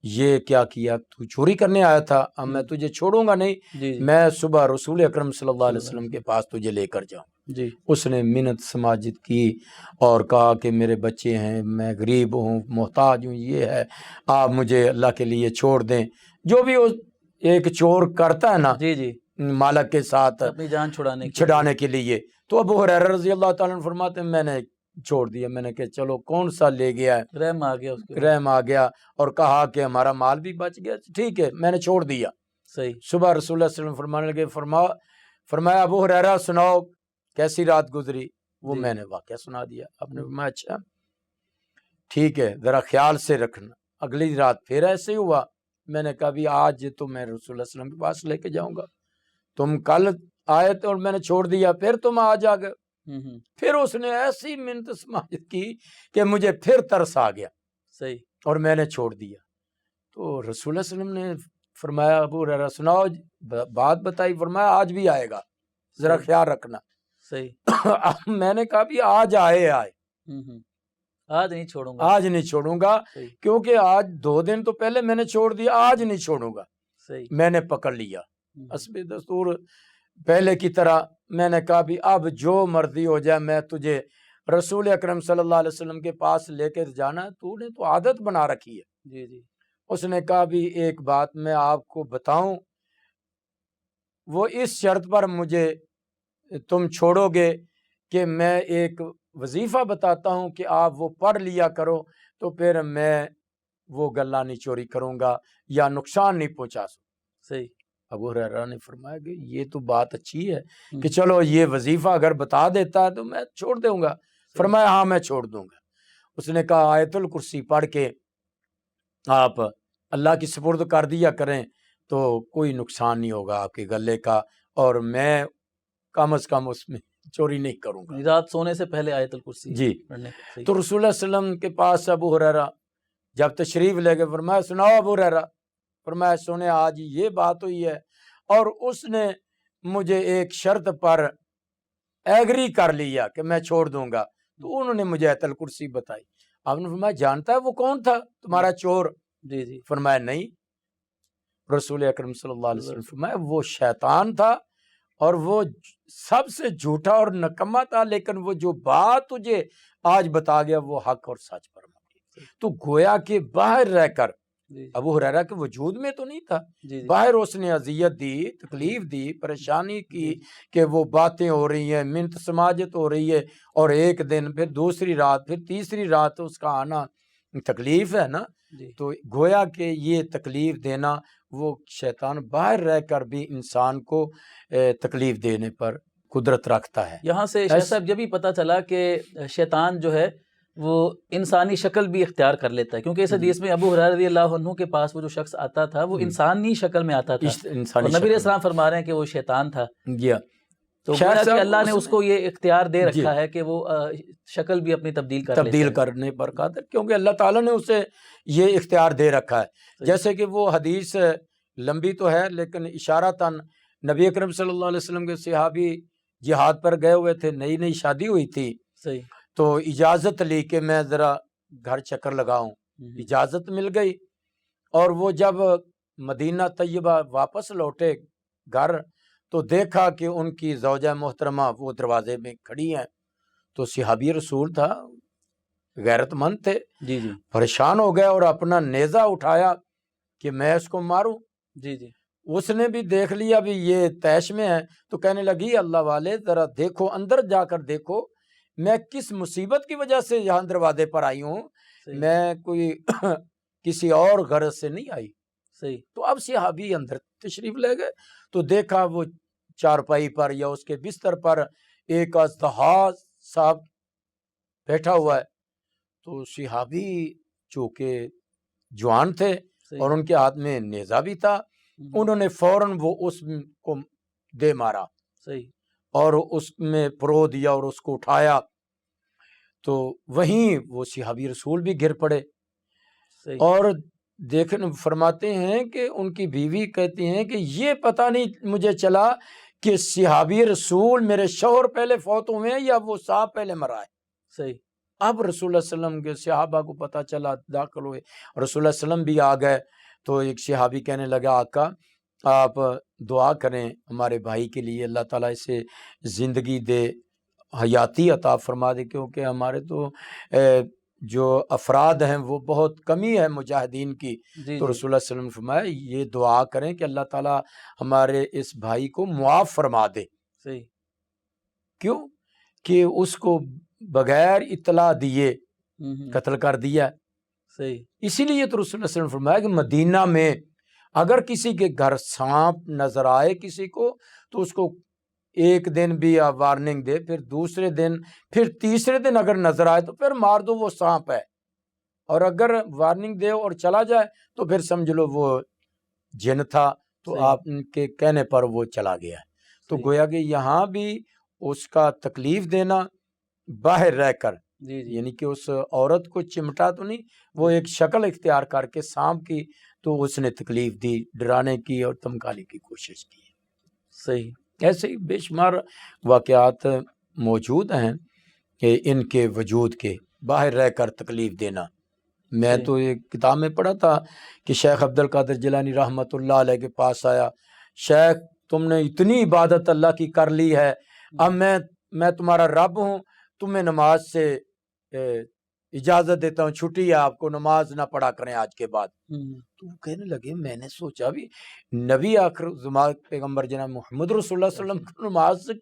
S2: یہ کیا کیا؟ تو چوری کرنے آیا تھا، اب میں تجھے چھوڑوں گا نہیں،
S1: جی
S2: میں صبح رسول اکرم صلی اللہ علیہ وسلم کے پاس تجھے لے کر جاؤں.
S1: جی
S2: اس نے منت سماجت کی اور کہا کہ میرے بچے ہیں، میں غریب ہوں، محتاج ہوں، یہ ہے، آپ مجھے اللہ کے لیے چھوڑ دیں. جو بھی ایک چور کرتا ہے نا
S1: جی جی
S2: مالک کے ساتھ
S1: اپنی جان
S2: چھڑانے کے لیے. تو ابو ہریرہ رضی اللہ تعالیٰ عنہ فرماتے ہیں میں نے چھوڑ دیا. میں نے کہا چلو کون سا لے گیا ہے،
S1: رحم آ گیا اس کے.
S2: رحم آ گیا اور کہا کہ ہمارا مال بھی بچ گیا، ٹھیک ہے میں نے چھوڑ دیا.
S1: صحیح.
S2: صبح رسول اللہ صلی اللہ علیہ وسلم فرمانے لگے، فرمایا ابو ہریرہ سناؤ کیسی رات گزری؟ وہ میں نے واقعہ سنا دیا. آپ نے فرمایا اچھا ٹھیک ہے ذرا خیال سے رکھنا. اگلی رات پھر ایسے ہی ہوا. میں نے کہا بھی آج تو میں رسول اللہ صلی اللہ علیہ وسلم کے پاس لے کے جاؤں گا، تم کل آئے تھے اور میں نے چھوڑ دیا، پھر تم آج آ گئے. پھر اس نے ایسی منت سماجت کی کہ مجھے پھر ترس آ گیا.
S1: صحیح.
S2: اور میں نے چھوڑ دیا. تو رسول اللہ صلی اللہ علیہ وسلم نے فرمایا ابو ہریرہ سناؤ، بات بتائی. فرمایا آج بھی آئے گا، ذرا خیال رکھنا.
S1: صحیح.
S2: میں نے کہا بھی آج آئے
S1: آج نہیں چھوڑوں گا،
S2: آج نہیں چھوڑوں گا، کیونکہ آج 2 دن تو پہلے میں نے چھوڑ دیا، آج نہیں چھوڑوں گا.
S1: صحیح.
S2: میں نے پکڑ لیا حسب دستور پہلے کی طرح. میں نے کہا بھی اب جو مرضی ہو جائے میں تجھے رسول اکرم صلی اللہ علیہ وسلم کے پاس لے کے جانا ہے، تو نے تو عادت بنا رکھی ہے.
S1: جی جی.
S2: اس نے کہا بھی ایک بات میں آپ کو بتاؤں، وہ اس شرط پر مجھے تم چھوڑو گے کہ میں ایک وظیفہ بتاتا ہوں کہ آپ وہ پڑھ لیا کرو، تو پھر میں وہ غلہ نہیں چوری کروں گا یا نقصان نہیں پہنچا سکوں.
S1: صحیح.
S2: ابو ہریرہ نے فرمایا کہ یہ تو بات اچھی ہے کہ چلو یہ وظیفہ اگر بتا دیتا ہے تو میں چھوڑ دوں گا. فرمایا ہاں میں چھوڑ دوں گا. اس نے کہا آیت الکرسی پڑھ کے آپ اللہ کی سپرد کر دیا کریں تو کوئی نقصان نہیں ہوگا آپ کے غلے کا، اور میں کم از کم اس میں چوری نہیں کروں گا.
S1: رات سونے سے پہلے آیت الکرسی
S2: جی.
S1: پڑھنے.
S2: تو رسول اللہ صلی اللہ علیہ وسلم کے پاس ابو ہریرہ جب تشریف لے گئے، فرمایا سناؤ ابو ہریرہ. فرمایا سنے آج یہ بات ہوئی ہے، اور اس نے مجھے ایک شرط پر ایگری کر لیا کہ میں چھوڑ دوں گا. تو انہوں نے مجھے آیت الکرسی بتائی. آپ نے فرمایا جانتا ہے وہ کون تھا تمہارا چور؟
S1: جی جی.
S2: فرمایا نہیں. رسول اکرم صلی اللہ علیہ وسلم فرمایا وہ شیطان تھا، اور وہ سب سے جھوٹا اور نکما تھا، لیکن وہ جو بات تجھے آج بتا گیا وہ حق اور سچ پر مبنی. تو گویا کہ باہر رہ کر ابو ہریرہ کے وجود میں تو نہیں تھا، باہر اس نے اذیت دی، تکلیف دی، پریشانی کی کہ وہ باتیں ہو رہی ہیں، منت سماجت ہو رہی ہے، اور ایک دن پھر دوسری رات پھر تیسری رات اس کا آنا تکلیف ہے نا. تو گویا کہ یہ تکلیف دینا وہ شیطان باہر رہ کر بھی انسان کو تکلیف دینے پر قدرت رکھتا ہے۔
S1: یہاں سے شیخ صاحب یہ بھی پتہ چلا کہ شیطان جو ہے وہ انسانی شکل بھی اختیار کر لیتا ہے، کیونکہ اس حدیث میں ابو ہریرہ رضی اللہ عنہ کے پاس وہ جو شخص آتا تھا وہ انسانی شکل میں آتا تھا، اور نبی علیہ السلام فرما رہے ہیں کہ وہ شیطان تھا۔ تو گویا کہ اللہ نے اس کو یہ اختیار دے رکھا ہے کہ وہ شکل بھی اپنی تبدیل
S2: کرنے پر قادر، کیونکہ اللہ تعالیٰ نے اسے یہ اختیار دے رکھا ہے۔ جیسے کہ وہ حدیث لمبی تو ہے لیکن اشارتاً نبی اکرم صلی اللہ علیہ وسلم کے صحابی جہاد پر گئے ہوئے تھے، نئی نئی شادی ہوئی تھی،
S1: صحیح،
S2: تو اجازت لی کہ میں ذرا گھر چکر لگاؤں، اجازت مل گئی، اور وہ جب مدینہ طیبہ واپس لوٹے گھر تو دیکھا کہ ان کی زوجہ محترمہ وہ دروازے میں کھڑی ہیں، تو صحابی رسول تھا، غیرت مند تھے،
S1: جی جی
S2: پریشان ہو گئے اور اپنا نیزہ اٹھایا کہ میں اس کو ماروں۔
S1: جی جی
S2: اس نے بھی دیکھ لیا بھی یہ طیش میں ہے، تو کہنے لگی اللہ والے ذرا دیکھو، اندر جا کر دیکھو میں کس مصیبت کی وجہ سے یہاں دروازے پر آئی ہوں، میں کوئی کسی اور غرض سے نہیں آئی۔
S1: صحیح،
S2: تو اب صحابی اندر تشریف لے گئے تو دیکھا وہ چارپائی پر یا اس کے بستر پر ایک اژدہا صاحب بیٹھا ہوا ہے، تو صحابی چونکہ جوان تھے اور ان کے ہاتھ میں نیزہ بھی تھا، انہوں نے فوراً وہ اس کو دے مارا،
S1: صحیح،
S2: اور اس میں پرو دیا اور اس کو اٹھایا، تو وہیں وہ صحابی رسول بھی گر پڑے۔
S1: صحیح،
S2: اور دیکھیں فرماتے ہیں کہ ان کی بیوی کہتی ہیں کہ یہ پتہ نہیں مجھے چلا کہ صحابی رسول میرے شوہر پہلے فوت ہوئے ہیں یا وہ صاحب پہلے مرا ہے۔
S1: صحیح،
S2: اب رسول اللہ علیہ وسلم کے صحابہ کو پتہ چلا، داخل ہوئے، رسول اللہ علیہ وسلم بھی آ گئے، تو ایک صحابی کہنے لگا آقا آپ دعا کریں ہمارے بھائی کے لیے، اللہ تعالیٰ اسے زندگی دے، حیاتی عطا فرما دے، کیونکہ ہمارے تو جو افراد ہیں وہ بہت کمی ہے مجاہدین کی۔
S1: جی
S2: تو
S1: جی،
S2: رسول اللہ علیہ وسلم نے فرمایا یہ دعا کریں کہ اللہ تعالیٰ ہمارے اس بھائی کو معاف فرما دے۔
S1: صحیح،
S2: کیوں کہ اس کو بغیر اطلاع دیے قتل کر دیا۔
S1: صحیح،
S2: اسی لیے تو رسول اللہ علیہ وسلم نے فرمایا کہ مدینہ میں اگر کسی کے گھر سانپ نظر آئے کسی کو تو اس کو ایک دن بھی وارننگ دے، پھر دوسرے دن، پھر تیسرے دن اگر نظر آئے تو پھر مار دو، وہ سانپ ہے، اور اگر وارننگ دے اور چلا جائے تو پھر سمجھ لو وہ جن تھا، تو آپ کے کہنے پر وہ چلا گیا ہے۔ تو گویا کہ یہاں بھی اس کا تکلیف دینا باہر رہ کر، یعنی کہ اس عورت کو چمٹا تو نہیں، وہ ایک شکل اختیار کر کے سانپ کی، تو اس نے تکلیف دی، ڈرانے کی اور دھمکانے کی کوشش کی۔
S1: صحیح،
S2: ایسے ہی بے شمار واقعات موجود ہیں کہ ان کے وجود کے باہر رہ کر تکلیف دینا۔ میں تو ایک کتاب میں پڑھا تھا کہ شیخ عبد القادر جیلانی رحمۃ اللہ علیہ کے پاس آیا، شیخ تم نے اتنی عبادت اللہ کی کر لی ہے، اب میں تمہارا رب ہوں، تمہیں نماز سے اجازت دیتا ہوں، چھٹی ہے آپ کو، نماز نہ پڑھا کریں آج کے بعد۔ تو وہ کہنے لگے میں نے سوچا بھی نبی آخر زمان پیغمبر جناب محمد رسول اللہ صلی اللہ علیہ وسلم کو نماز سے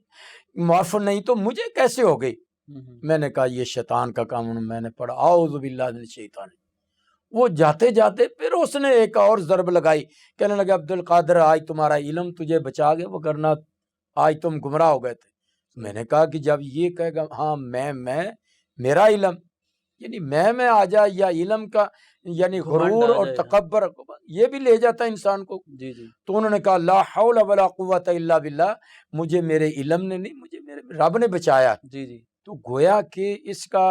S2: معاف نہیں تو مجھے کیسے ہو گئی؟ میں نے کہا یہ شیطان کا کام، میں نے پڑھا اعوذ باللہ من الشیطان۔ وہ جاتے جاتے پھر اس نے ایک اور ضرب لگائی، کہنے لگا عبد القادر آج تمہارا علم تجھے بچا گیا، وہ کرنا آج تم گمراہ ہو گئے تھے۔ میں نے کہا کہ جب یہ کہے گا ہاں میں میرا علم، یعنی میں آ جائے، یا علم کا یعنی غرور اور تکبر یہ بھی لے جاتا ہے انسان کو۔ تو انہوں نے کہا لا حول ولا قوت الا باللہ، مجھے میرے علم نے نہیں، مجھے میرے رب نے بچایا۔ تو گویا کہ اس کا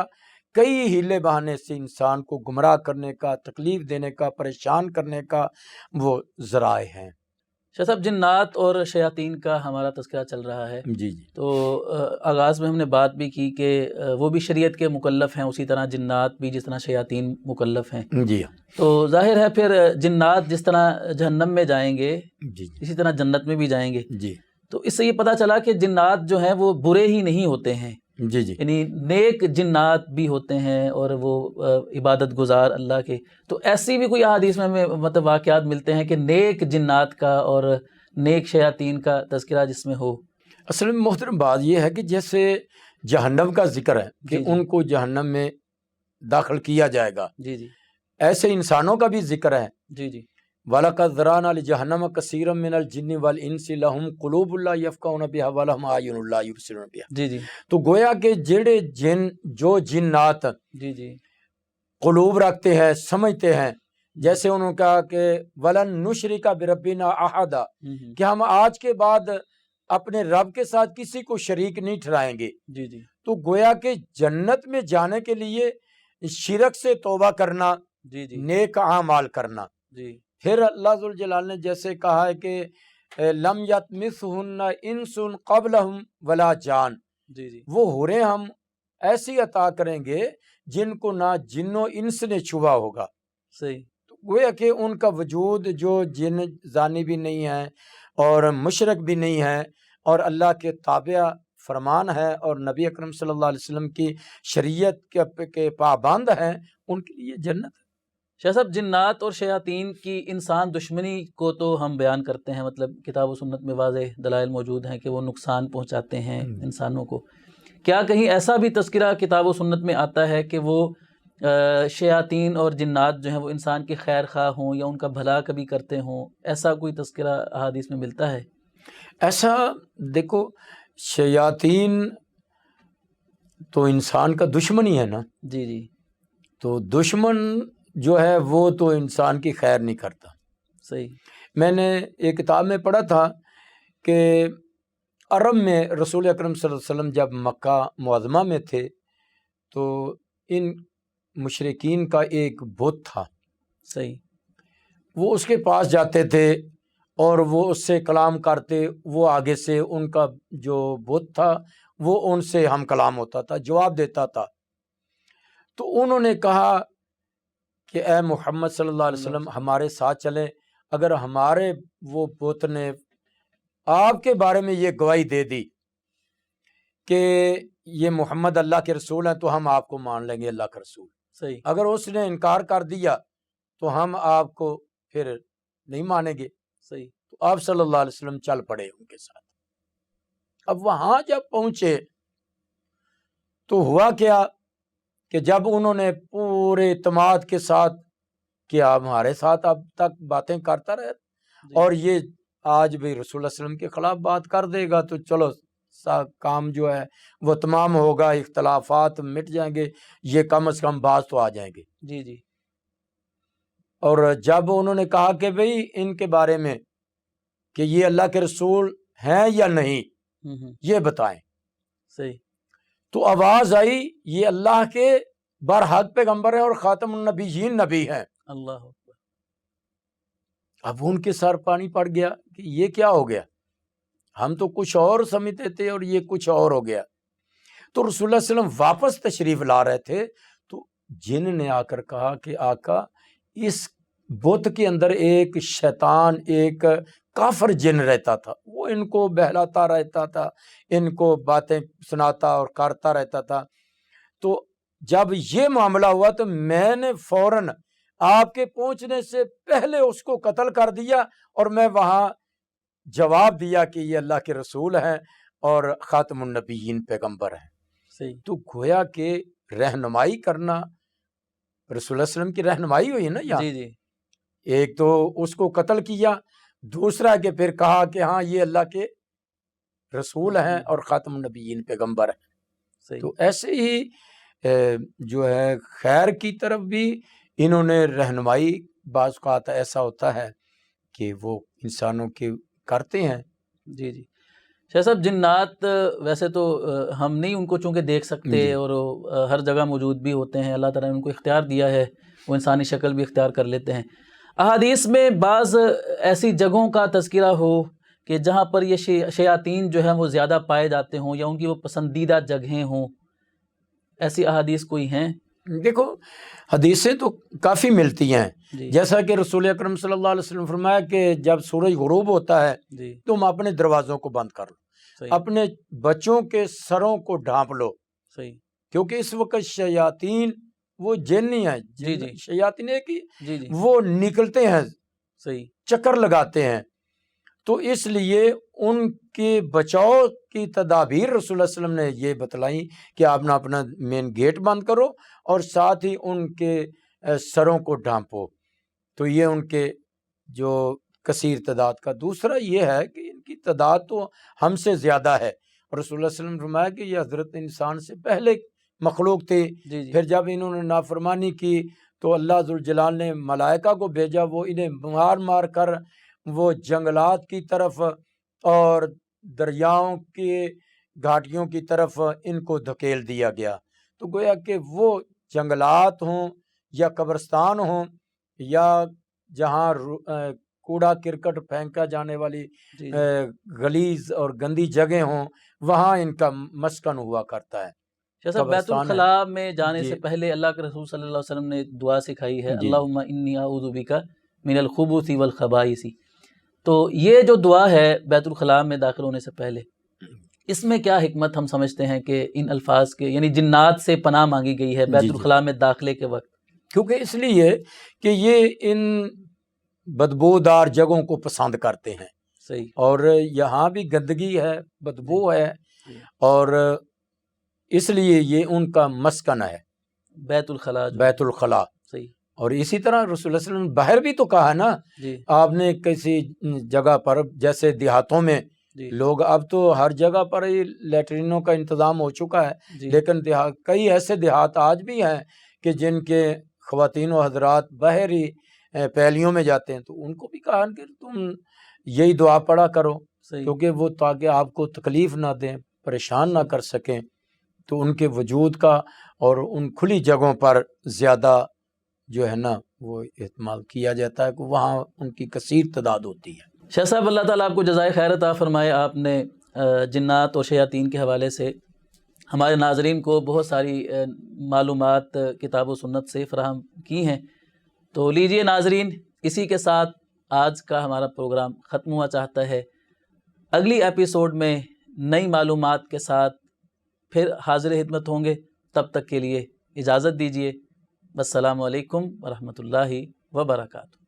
S2: کئی ہیلے بہانے سے انسان کو گمراہ کرنے کا، تکلیف دینے کا، پریشان کرنے کا وہ ذرائع ہیں۔
S1: شاہ صاحب جنات اور شیاطین کا ہمارا تذکرہ چل رہا ہے،
S2: جی
S1: تو آغاز میں ہم نے بات بھی کی کہ وہ بھی شریعت کے مکلف ہیں، اسی طرح جنات بھی جس طرح شیاطین مکلف ہیں۔
S2: جی
S1: تو ظاہر ہے پھر جنات جس طرح جہنم میں جائیں گے
S2: جی
S1: اسی طرح جنت میں بھی جائیں گے۔
S2: جی
S1: تو اس سے یہ پتہ چلا کہ جنات جو ہیں وہ برے ہی نہیں ہوتے ہیں،
S2: جی جی
S1: یعنی نیک جنات بھی ہوتے ہیں اور وہ عبادت گزار اللہ کے۔ تو ایسی بھی کوئی احادیث میں ہمیں مطلب واقعات ملتے ہیں کہ نیک جنات کا اور نیک شیاطین کا تذکرہ جس میں ہو؟
S2: اصل میں محترم بات یہ ہے کہ جیسے جہنم کا ذکر ہے کہ ان کو جہنم میں داخل کیا جائے گا،
S1: جی جی
S2: ایسے انسانوں کا بھی ذکر ہے
S1: جی جی
S2: وَلَقَدْ ذَرَأْنَا لِجَهَنَّمَ كَثِيرًا مِنَ الْجِنِّ وَالْإِنسِ لَهُمْ قُلُوبٌ لَا يَفْقَهُونَ بِهَا وَلَهُمْ أَعْيُنٌ لَا يُبْصِرُونَ بِهَا۔
S1: جی جی
S2: تو گویا کہ جڑے جن جو جنات
S1: جی جی
S2: قلوب رکھتے ہیں، سمجھتے ہیں، جیسے انہوں نے کہا کہ وَلَن نُشْرِكَ بِرَبِّنَا أَحَدًا، کہ ہم آج کے بعد اپنے رب کے ساتھ کسی کو شریک نہیں ٹھہرائیں گے۔
S1: جی جی
S2: تو گویا کہ جنت میں جانے کے لیے شرک سے توبہ کرنا،
S1: جی جی
S2: نیک اعمال کرنا۔
S1: جی
S2: پھر اللہ ذوالجلال نے جیسے کہا ہے کہ لم یطمثہن انس قبلہم ولا جان،
S1: جی جی
S2: وہ حوریں ہم ایسی عطا کریں گے جن کو نہ جن و انس نے چھوا ہوگا۔
S1: صحیح
S2: تو گویا کہ ان کا وجود جو جن زانی بھی نہیں ہے اور مشرک بھی نہیں ہے اور اللہ کے تابع فرمان ہے اور نبی اکرم صلی اللہ علیہ وسلم کی شریعت کے پابند ہیں، ان کے لیے جنت ہے۔
S1: شاہ صاحب، جنات اور شیاطین کی انسان دشمنی کو تو ہم بیان کرتے ہیں، مطلب کتاب و سنت میں واضح دلائل موجود ہیں کہ وہ نقصان پہنچاتے ہیں انسانوں کو۔ کیا کہیں ایسا بھی تذکرہ کتاب و سنت میں آتا ہے کہ وہ شیاطین اور جنات جو ہیں وہ انسان کے خیر خواہ ہوں یا ان کا بھلا کبھی کرتے ہوں؟ ایسا کوئی تذکرہ احادیث میں ملتا ہے؟
S2: ایسا دیکھو، شیاطین تو انسان کا دشمن ہی ہے نا،
S1: جی جی
S2: تو دشمن جو ہے وہ تو انسان کی خیر نہیں کرتا۔
S1: صحیح
S2: میں نے ایک کتاب میں پڑھا تھا کہ عرب میں رسول اکرم صلی اللہ علیہ وسلم جب مکہ معظمہ میں تھے تو ان مشرکین کا ایک بت تھا،
S1: صحیح
S2: وہ اس کے پاس جاتے تھے اور وہ اس سے کلام کرتے، وہ آگے سے ان کا جو بت تھا وہ ان سے ہم کلام ہوتا تھا، جواب دیتا تھا۔ تو انہوں نے کہا کہ اے محمد صلی اللہ علیہ وسلم ہمارے ساتھ چلیں، اگر ہمارے وہ بت نے آپ کے بارے میں یہ گواہی دے دی کہ یہ محمد اللہ کے رسول ہیں تو ہم آپ کو مان لیں گے اللہ کا رسول۔
S1: صحیح
S2: اگر اس نے انکار کر دیا تو ہم آپ کو پھر نہیں مانیں گے۔
S1: صحیح
S2: تو آپ صلی اللہ علیہ وسلم چل پڑے ان کے ساتھ۔ اب وہاں جب پہنچے تو ہوا کیا کہ جب انہوں نے پورے اعتماد کے ساتھ کہ آپ ہمارے ساتھ اب تک باتیں کرتا رہے اور یہ آج بھی رسول اللہ علیہ وسلم کے خلاف بات کر دے گا تو چلو کام جو ہے وہ تمام ہوگا، اختلافات مٹ جائیں گے، یہ کم از کم باز تو آ جائیں گے۔
S1: جی جی
S2: اور جب انہوں نے کہا کہ بھئی ان کے بارے میں کہ یہ اللہ کے رسول ہیں یا نہیں یہ بتائیں،
S1: صحیح
S2: تو آواز آئی یہ اللہ کے برحق پیغمبر ہیں اور خاتم النبیین نبی ہیں۔
S1: اللہ اکبر۔
S2: اب ان کے سر پانی پڑ گیا کہ یہ کیا ہو گیا، ہم تو کچھ اور سمجھتے تھے اور یہ کچھ اور ہو گیا۔ تو رسول اللہ صلی اللہ علیہ وسلم واپس تشریف لا رہے تھے تو جن نے آ کر کہا کہ آقا اس بت کے اندر ایک شیطان، ایک کافر جن رہتا تھا، وہ ان کو بہلاتا رہتا تھا، ان کو باتیں سناتا اور کرتا رہتا تھا۔ تو جب یہ معاملہ ہوا تو میں نے فوراً آپ کے پہنچنے سے پہلے اس کو قتل کر دیا اور میں وہاں جواب دیا کہ یہ اللہ کے رسول ہیں اور خاتم النبیین پیغمبر ہیں۔
S1: صحیح
S2: تو گویا کہ رہنمائی کرنا، رسول اللہ علیہ وسلم کی رہنمائی ہوئی نا یہاں۔
S1: جی جی
S2: ایک تو اس کو قتل کیا، دوسرا کہ پھر کہا کہ ہاں یہ اللہ کے رسول ہیں اور خاتم النبیین پیغمبر ہیں۔
S1: صحیح
S2: تو ایسے ہی جو ہے خیر کی طرف بھی انہوں نے رہنمائی، بعض اوقات ایسا ہوتا ہے کہ وہ انسانوں کے کرتے ہیں۔
S1: جی جی شاہ صاحب، جنات ویسے تو ہم نہیں ان کو چونکہ دیکھ سکتے
S2: جی
S1: اور ہر جگہ موجود بھی ہوتے ہیں، اللہ تعالیٰ نے ان کو اختیار دیا ہے، وہ انسانی شکل بھی اختیار کر لیتے ہیں۔ احادیث میں بعض ایسی جگہوں کا تذکرہ ہو کہ جہاں پر یہ شیاطین جو ہیں وہ زیادہ پائے جاتے ہوں یا ان کی وہ پسندیدہ جگہیں ہوں، ایسی احادیث کوئی ہیں؟
S2: دیکھو حدیثیں تو کافی ملتی ہیں،
S1: جی
S2: جیسا کہ رسول اکرم صلی اللہ علیہ وسلم فرمایا کہ جب سورج غروب ہوتا ہے
S1: جی
S2: تم اپنے دروازوں کو بند کر لو،
S1: صحیح
S2: اپنے بچوں کے سروں کو ڈھانپ لو،
S1: صحیح
S2: کیونکہ اس وقت شیاطین وہ جن نہیں ہیں،
S1: جی جی
S2: شیاطین ایک ہی
S1: جی جی
S2: وہ نکلتے ہیں،
S1: صحیح
S2: چکر لگاتے ہیں، تو اس لیے ان کے بچاؤ کی تدابیر رسول اللہ علیہ وسلم نے یہ بتلائیں کہ آپ نے اپنا مین گیٹ بند کرو اور ساتھ ہی ان کے سروں کو ڈھانپو، تو یہ ان کے جو کثیر تعداد کا۔ دوسرا یہ ہے کہ ان کی تعداد تو ہم سے زیادہ ہے، رسول اللہ صلی اللہ علیہ وسلم نے فرمایا کہ یہ حضرت انسان سے پہلے مخلوق تھے،
S1: جی جی
S2: پھر جب انہوں نے نافرمانی کی تو اللہ ذوالجلال نے ملائکہ کو بھیجا، وہ انہیں مار مار کر وہ جنگلات کی طرف اور دریاؤں کے گھاٹیوں کی طرف ان کو دھکیل دیا گیا۔ تو گویا کہ وہ جنگلات ہوں یا قبرستان ہوں یا جہاں کوڑا کرکٹ پھینکا جانے والی
S1: جی
S2: غلیظ اور گندی جگہ ہوں، وہاں ان کا مسکن ہوا کرتا ہے۔
S1: شاہ صاحب، بیت
S2: قبرستان ہے۔
S1: الخلاء میں جانے
S2: جی
S1: سے پہلے اللہ کے رسول صلی اللہ علیہ وسلم نے دعا سکھائی ہے،
S2: جی
S1: اللہم انی اعوذ بک من الخبث والخبائث۔ تو یہ جو دعا ہے بیت الخلاء میں داخل ہونے سے پہلے، اس میں کیا حکمت ہم سمجھتے ہیں کہ ان الفاظ کے، یعنی جنات سے پناہ مانگی گئی ہے
S2: جی
S1: بیت
S2: جی
S1: الخلاء میں داخلے کے وقت؟
S2: کیونکہ اس لیے کہ یہ ان بدبودار جگہوں کو پسند کرتے ہیں،
S1: صحیح،
S2: اور یہاں بھی گندگی ہے، بدبو ہے،
S1: جی۔
S2: اور اس لیے یہ ان کا مسکن ہے
S1: بیت الخلاء جو
S2: بیت الخلاء۔
S1: صحیح،
S2: اور اسی طرح رسول اللہ صلی اللہ علیہ وسلم باہر بھی تو کہا نا،
S1: جی
S2: آپ نے کسی جگہ پر جیسے دیہاتوں میں
S1: جی
S2: لوگ، اب تو ہر جگہ پر ہی لیٹرینوں کا انتظام ہو چکا ہے،
S1: جی
S2: لیکن کئی ایسے دیہات آج بھی ہیں کہ جن کے خواتین و حضرات باہر ہی پہلیوں میں جاتے ہیں، تو ان کو بھی کہا کہ تم یہی دعا پڑھا کرو،
S1: صحیح،
S2: کیونکہ وہ تاکہ آپ کو تکلیف نہ دیں، پریشان نہ کر سکیں، تو ان کے وجود کا اور ان کھلی جگہوں پر زیادہ جو ہے نا وہ اہتمام کیا جاتا ہے کہ وہاں ان کی کثیر تعداد ہوتی ہے۔
S1: شاہ صاحب، اللہ تعالیٰ آپ کو جزائے خیر عطا فرمائے۔ آپ نے جنات اور شیاطین کے حوالے سے ہمارے ناظرین کو بہت ساری معلومات کتاب و سنت سے فراہم کی ہیں۔ تو لیجئے ناظرین، اسی کے ساتھ آج کا ہمارا پروگرام ختم ہوا چاہتا ہے۔ اگلی ایپیسوڈ میں نئی معلومات کے ساتھ پھر حاضر خدمت ہوں گے، تب تک کے لیے اجازت دیجیے۔ السلام علیکم ورحمۃ اللہ وبرکاتہ۔